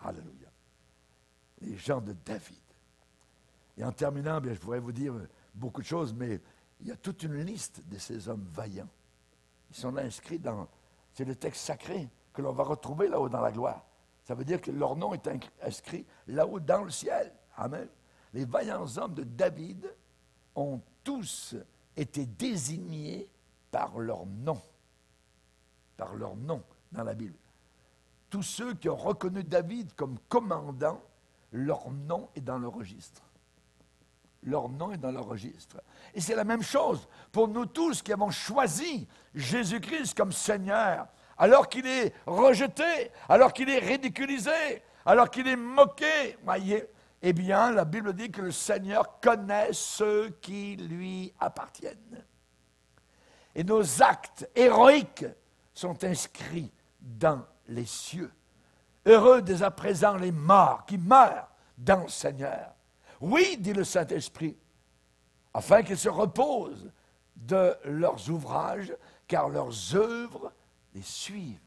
Alléluia. Les gens de David. Et en terminant, bien, je pourrais vous dire beaucoup de choses, mais il y a toute une liste de ces hommes vaillants. Ils sont là inscrits dans... C'est le texte sacré que l'on va retrouver là-haut dans la gloire. Ça veut dire que leur nom est inscrit là-haut dans le ciel. Amen. Les vaillants hommes de David ont tous été désignés par leur nom. Par leur nom dans la Bible. Tous ceux qui ont reconnu David comme commandant, leur nom est dans le registre. Leur nom est dans le registre. Et c'est la même chose pour nous tous qui avons choisi Jésus-Christ comme Seigneur, alors qu'il est rejeté, alors qu'il est ridiculisé, alors qu'il est moqué. Voyez, eh bien, la Bible dit que le Seigneur connaît ceux qui lui appartiennent. Et nos actes héroïques sont inscrits dans les cieux. Heureux dès à présent les morts qui meurent dans le Seigneur. Oui, dit le Saint-Esprit, afin qu'ils se reposent de leurs ouvrages, car leurs œuvres les suivent.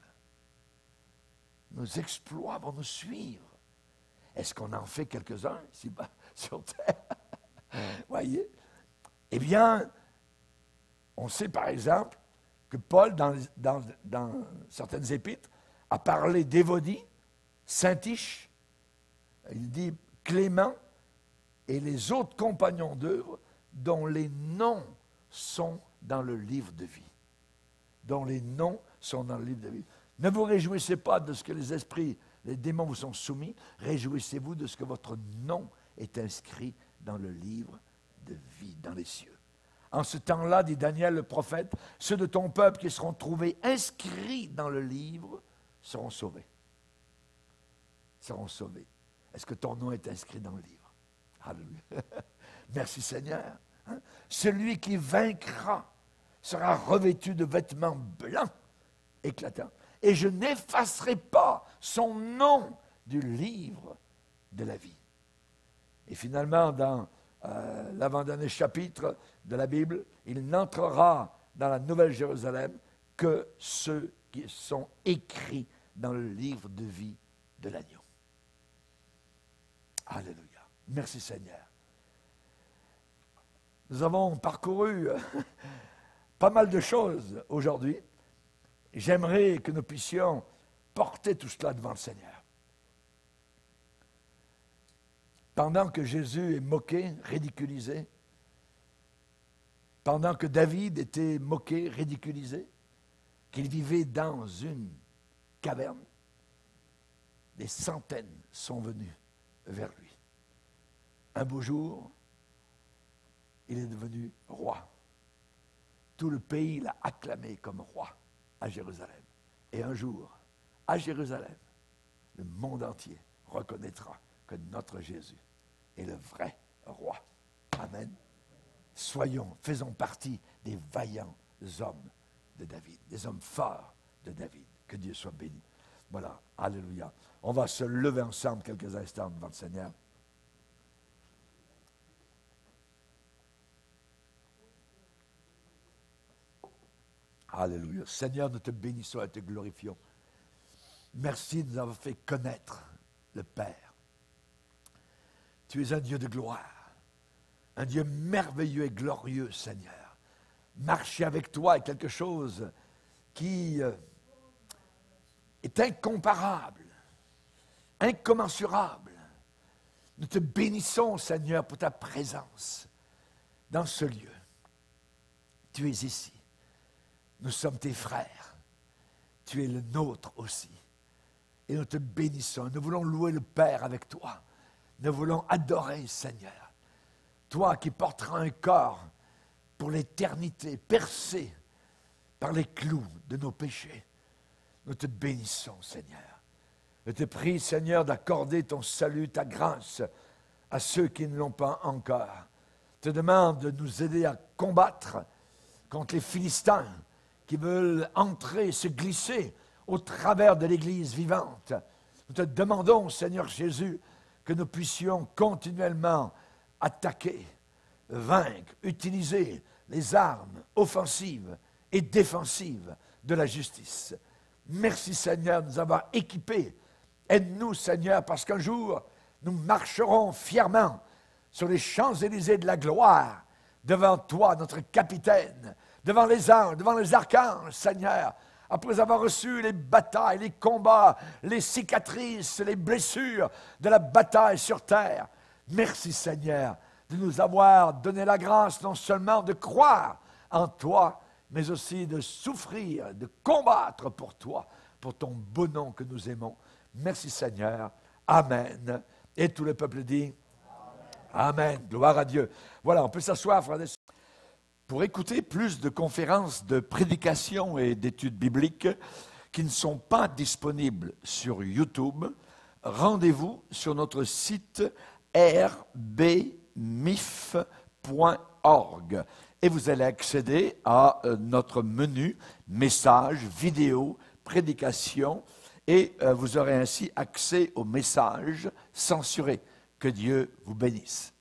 Nos exploits vont nous suivre. Est-ce qu'on en fait quelques-uns ici-bas sur terre? Voyez? Eh bien, on sait par exemple que Paul, dans certaines épîtres, a parlé d'Évodie, Syntyche, il dit Clément, et les autres compagnons d'œuvre dont les noms sont dans le livre de vie. Dont les noms sont dans le livre de vie. Ne vous réjouissez pas de ce que les esprits, les démons vous sont soumis, réjouissez-vous de ce que votre nom est inscrit dans le livre de vie, dans les cieux. En ce temps-là, dit Daniel le prophète, ceux de ton peuple qui seront trouvés inscrits dans le livre seront sauvés. Seront sauvés. Est-ce que ton nom est inscrit dans le livre? Alléluia. Merci Seigneur. Hein? Celui qui vaincra sera revêtu de vêtements blancs éclatants. Et je n'effacerai pas son nom du livre de la vie. Et finalement, dans l'avant-dernier chapitre de la Bible, il n'entrera dans la Nouvelle Jérusalem que ceux qui sont écrits dans le livre de vie de l'agneau. Alléluia. Merci Seigneur. Nous avons parcouru pas mal de choses aujourd'hui. J'aimerais que nous puissions porter tout cela devant le Seigneur. Pendant que Jésus est moqué, ridiculisé, pendant que David était moqué, ridiculisé, qu'il vivait dans une caverne, des centaines sont venus vers lui. Un beau jour, il est devenu roi. Tout le pays l'a acclamé comme roi à Jérusalem. Et un jour, à Jérusalem, le monde entier reconnaîtra que notre Jésus est le vrai roi. Amen. Faisons partie des vaillants hommes de David, des hommes forts de David. Que Dieu soit béni. Voilà, alléluia. On va se lever ensemble quelques instants devant le Seigneur. Alléluia. Seigneur, nous te bénissons et te glorifions. Merci de nous avoir fait connaître le Père. Tu es un Dieu de gloire, un Dieu merveilleux et glorieux, Seigneur. Marcher avec toi est quelque chose qui est incomparable, incommensurable. Nous te bénissons, Seigneur, pour ta présence dans ce lieu. Tu es ici. Nous sommes tes frères. Tu es le nôtre aussi. Et nous te bénissons. Nous voulons louer le Père avec toi. Nous voulons adorer, Seigneur. Toi qui porteras un corps pour l'éternité, percé par les clous de nos péchés. Nous te bénissons, Seigneur. Je te prie, Seigneur, d'accorder ton salut, ta grâce à ceux qui ne l'ont pas encore. Je te demande de nous aider à combattre contre les Philistins qui veulent entrer, se glisser au travers de l'Église vivante. Nous te demandons, Seigneur Jésus, que nous puissions continuellement attaquer, vaincre, utiliser les armes offensives et défensives de la justice. Merci, Seigneur, de nous avoir équipés. Aide-nous, Seigneur, parce qu'un jour, nous marcherons fièrement sur les Champs-Élysées de la gloire devant toi, notre capitaine, devant les anges, devant les archanges, Seigneur, après avoir reçu les batailles, les combats, les cicatrices, les blessures de la bataille sur terre. Merci, Seigneur, de nous avoir donné la grâce non seulement de croire en toi, mais aussi de souffrir, de combattre pour toi, pour ton beau nom que nous aimons. Merci Seigneur. Amen. Et tout le peuple dit Amen. Gloire à Dieu. Voilà, on peut s'asseoir, frères et sœurs. Pour écouter plus de conférences de prédication et d'études bibliques qui ne sont pas disponibles sur YouTube, rendez-vous sur notre site rbmif.org et vous allez accéder à notre menu messages, vidéos, prédications et vous aurez ainsi accès aux messages censurés. Que Dieu vous bénisse.